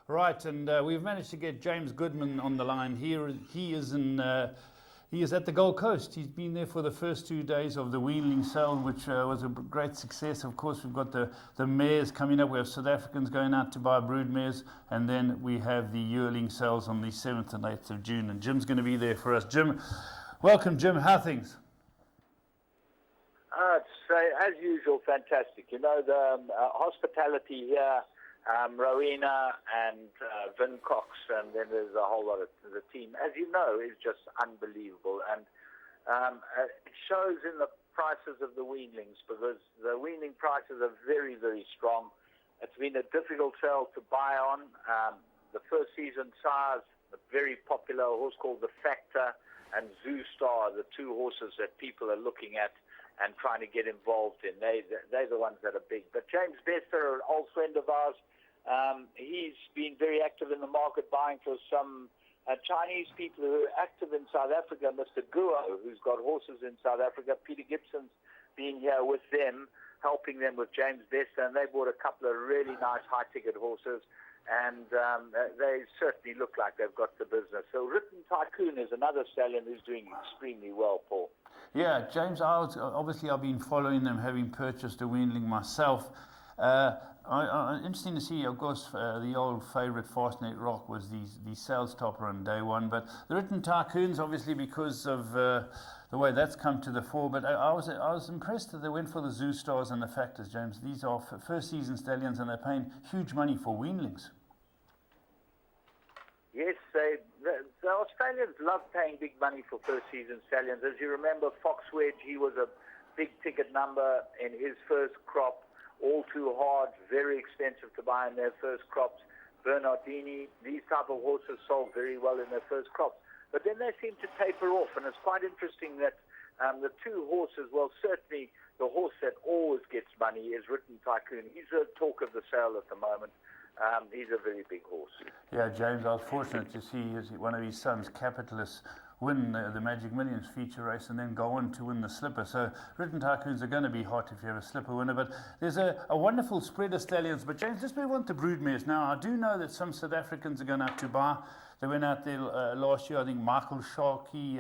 Right, and we've managed to get James Goodman on the line here. He is at the Gold Coast. He's been there for the first 2 days of the weanling sale, which was a great success. Of course, we've got the mares coming up. We have South Africans going out to buy brood mares, and then we have the yearling sales on the 7th and 8th of June. And Jim's going to be there for us. Jim, welcome, Jim. How are things? It's, as usual, fantastic. You know, the hospitality here, Rowena and Vin Cox, and then there's a whole lot of the team, as you know, is just unbelievable. And it shows in the prices of the weanlings, because the weanling prices are very, very strong. It's been a difficult sale to buy on. The first season sires, a very popular horse called The Factor and Zoo Star, the 2 horses that people are looking at and trying to get involved in. They're the ones that are big. But James Bester, an old friend of ours, he's been very active in the market, buying for some Chinese people who are active in South Africa. Mr. Guo, who's got horses in South Africa. Peter Gibson's been here with them, helping them with James Bester, and they bought a couple of really nice high-ticket horses, and they certainly look like they've got the business. So Written Tycoon is another stallion who's doing extremely well, Paul. Yeah, James, I've been following them, having purchased a weanling myself. Interesting to see, of course, the old favourite Fastnet Rock was the sales topper on day one, but the Written Tycoons, obviously, because of the way that's come to the fore. But I was impressed that they went for the Zoo Stars and the Factors, James. These are first season stallions, and they're paying huge money for weanlings. Yes, the Australians love paying big money for first season stallions. As you remember, Fox Wedge, he was a big ticket number in his first crop. All Too Hard, very expensive to buy in their first crops. Bernardini, these type of horses sold very well in their first crops. But then they seem to taper off, and it's quite interesting that the 2 horses, well, certainly the horse that always gets money is Written Tycoon. He's the talk of the sale at the moment. He's a very big horse. Yeah, James, I was fortunate to see one of his sons, Capitalist, win the Magic Millions feature race and then go on to win the Slipper. So Written Tycoons are going to be hot if you have a Slipper winner. But there's a wonderful spread of stallions. But James, let's move on to broodmares. Now, I do know that some South Africans are going out to buy. They went out there last year, I think Michael Sharkey,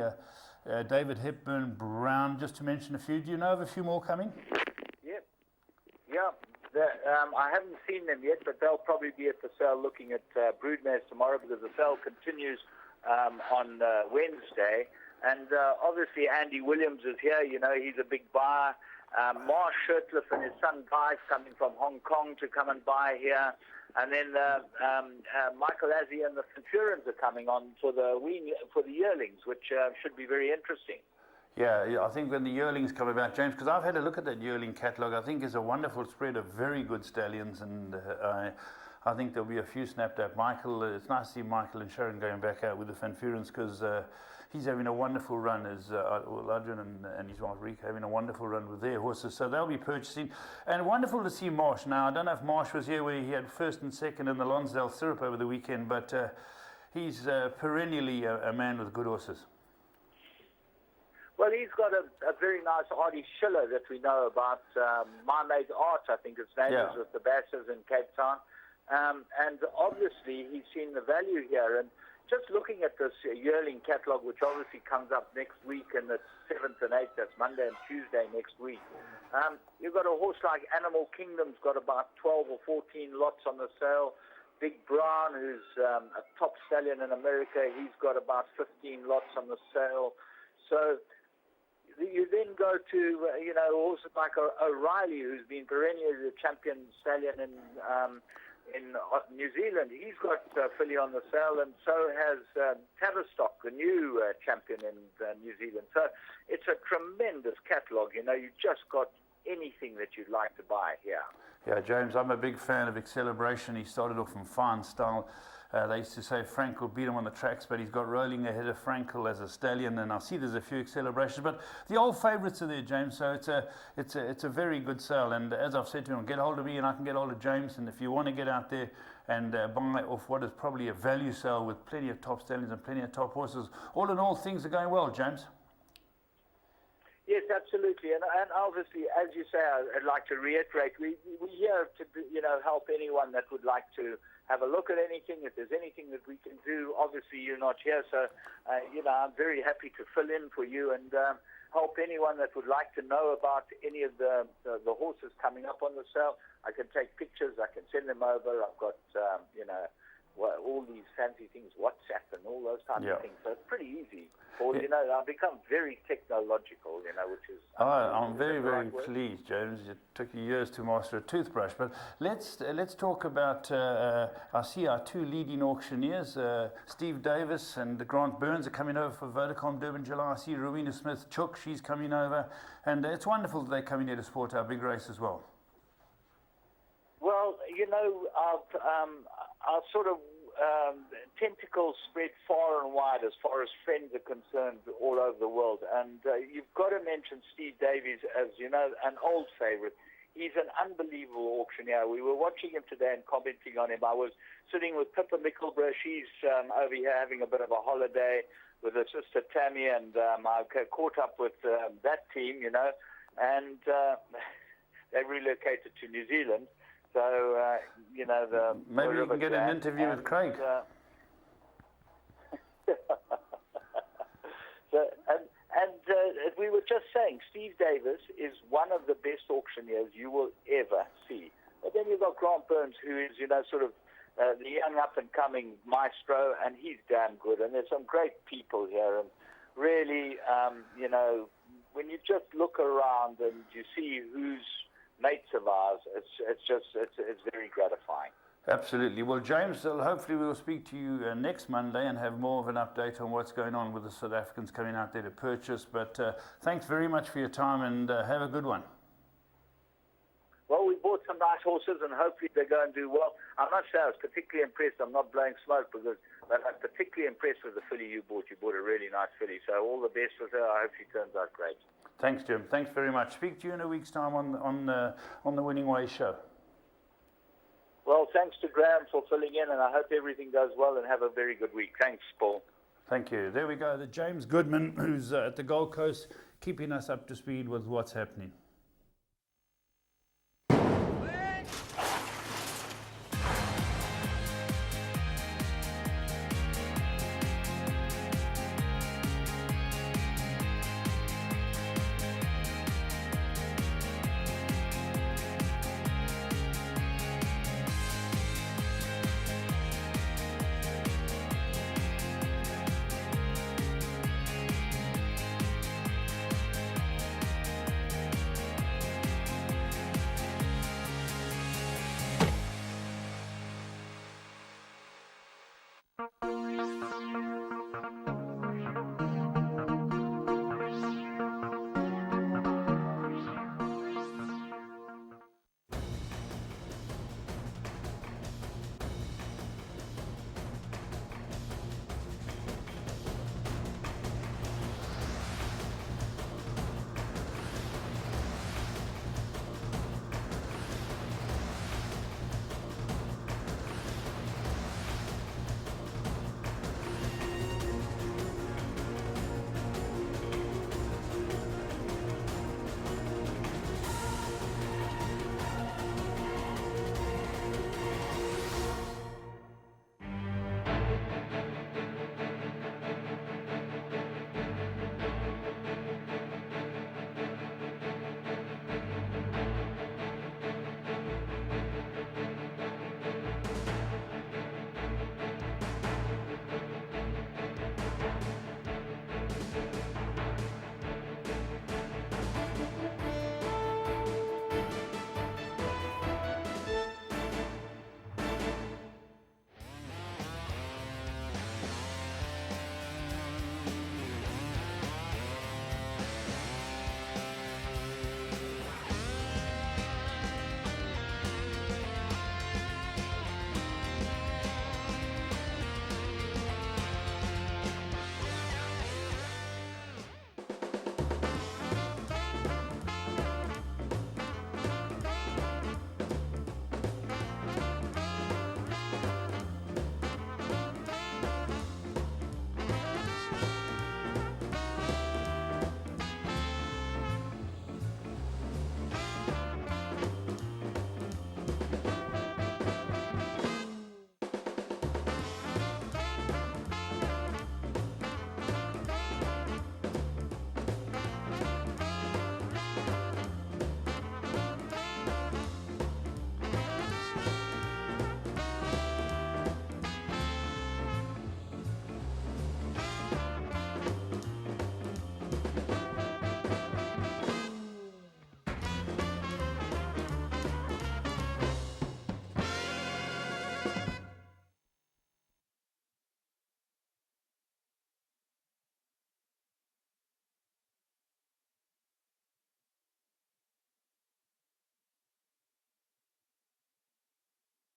David Hepburn, Brown, just to mention a few. Do you know of a few more coming? Yep. Yeah. I haven't seen them yet, but they'll probably be at the sale looking at broodmares tomorrow, because the sale continues on Wednesday. And obviously Andy Williams is here. You know, he's a big buyer. Marsh Shirtliff and his son Guy coming from Hong Kong to come and buy here. And then Michael Azzi and the Centurions are coming on for the yearlings, which should be very interesting. Yeah, I think when the yearlings come about, James, because I've had a look at that yearling catalogue, I think it's a wonderful spread of very good stallions, and I think there'll be a few snapped up. Michael, it's nice to see Michael and Sharon going back out with the Fanfurans, because he's having a wonderful run, as Adrian and his wife Rika having a wonderful run with their horses, so they'll be purchasing. And wonderful to see Marsh. Now, I don't know if Marsh was here where he had first and second in the Lonsdale Syrup over the weekend, but he's perennially a man with good horses. Well, he's got a very nice Artie Schiller that we know about. My Mate Art, I think its name is, with the Bassers in Cape Town. And obviously, he's seen the value here. And just looking at this yearling catalogue, which obviously comes up next week, and it's 7th and 8th, that's Monday and Tuesday next week. You've got a horse like Animal Kingdom's got about 12 or 14 lots on the sale. Big Brown, who's a top stallion in America, he's got about 15 lots on the sale. So you then go to, horses like O'Reilly, who's been perennially the champion stallion in New Zealand. He's got filly on the sale, and so has Tavistock, the new champion in New Zealand. So it's a tremendous catalogue. You just got anything that you'd like to buy here. Yeah, James, I'm a big fan of Acceleration. He started off in fine style. They used to say Frank will beat him on the tracks, but he's got rolling ahead of Frankel as a stallion, and I see there's a few Accelerations. But the old favourites are there, James, so it's a very good sale. And as I've said to him, get hold of me and I can get hold of James. And if you want to get out there and buy off what is probably a value sale with plenty of top stallions and plenty of top horses, all in all, things are going well, James. Yes, absolutely, and obviously, as you say, I'd like to reiterate, we're here to help anyone that would like to have a look at anything. If there's anything that we can do, obviously you're not here, so I'm very happy to fill in for you and help anyone that would like to know about any of the horses coming up on the sale. I can take pictures, I can send them over. I've got all these fancy things, WhatsApp and all those types of things. So it's pretty easy. Or, I've become very technological, which is... I'm very, very pleased, James. It took you years to master a toothbrush. But let's talk about, I see our two leading auctioneers, Steve Davis and Grant Burns are coming over for Vodacom Durban July. I see Rowena Smith-Chook, she's coming over. And it's wonderful that they're coming here to support our big race as well. Well, our sort of tentacles spread far and wide as far as friends are concerned all over the world. And you've got to mention Steve Davies as, an old favourite. He's an unbelievable auctioneer. We were watching him today and commenting on him. I was sitting with Pippa Mickelbrough. She's over here having a bit of a holiday with her sister Tammy, and I caught up with that team, and they relocated to New Zealand. So, maybe you can get an interview with Craig. We were just saying, Steve Davis is one of the best auctioneers you will ever see. But then you've got Grant Burns, who is, sort of the young up-and-coming maestro, and he's damn good. And there's some great people here. And really, when you just look around and you see who's mates of ours, it's very gratifying. Absolutely. Well, James, hopefully we'll speak to you next Monday and have more of an update on what's going on with the South Africans coming out there to purchase. But thanks very much for your time, and have a good one. Well, we bought some nice horses, and hopefully they're going to do well. I must say I was particularly impressed. I'm not blowing smoke, but I'm particularly impressed with the filly you bought. You bought a really nice filly, so all the best with her. I hope she turns out great. Thanks, Jim. Thanks very much. Speak to you in a week's time on the Winning Ways show. Well, thanks to Graham for filling in, and I hope everything goes well, and have a very good week. Thanks, Paul. Thank you. There we go. The James Goodman, who's at the Gold Coast, keeping us up to speed with what's happening.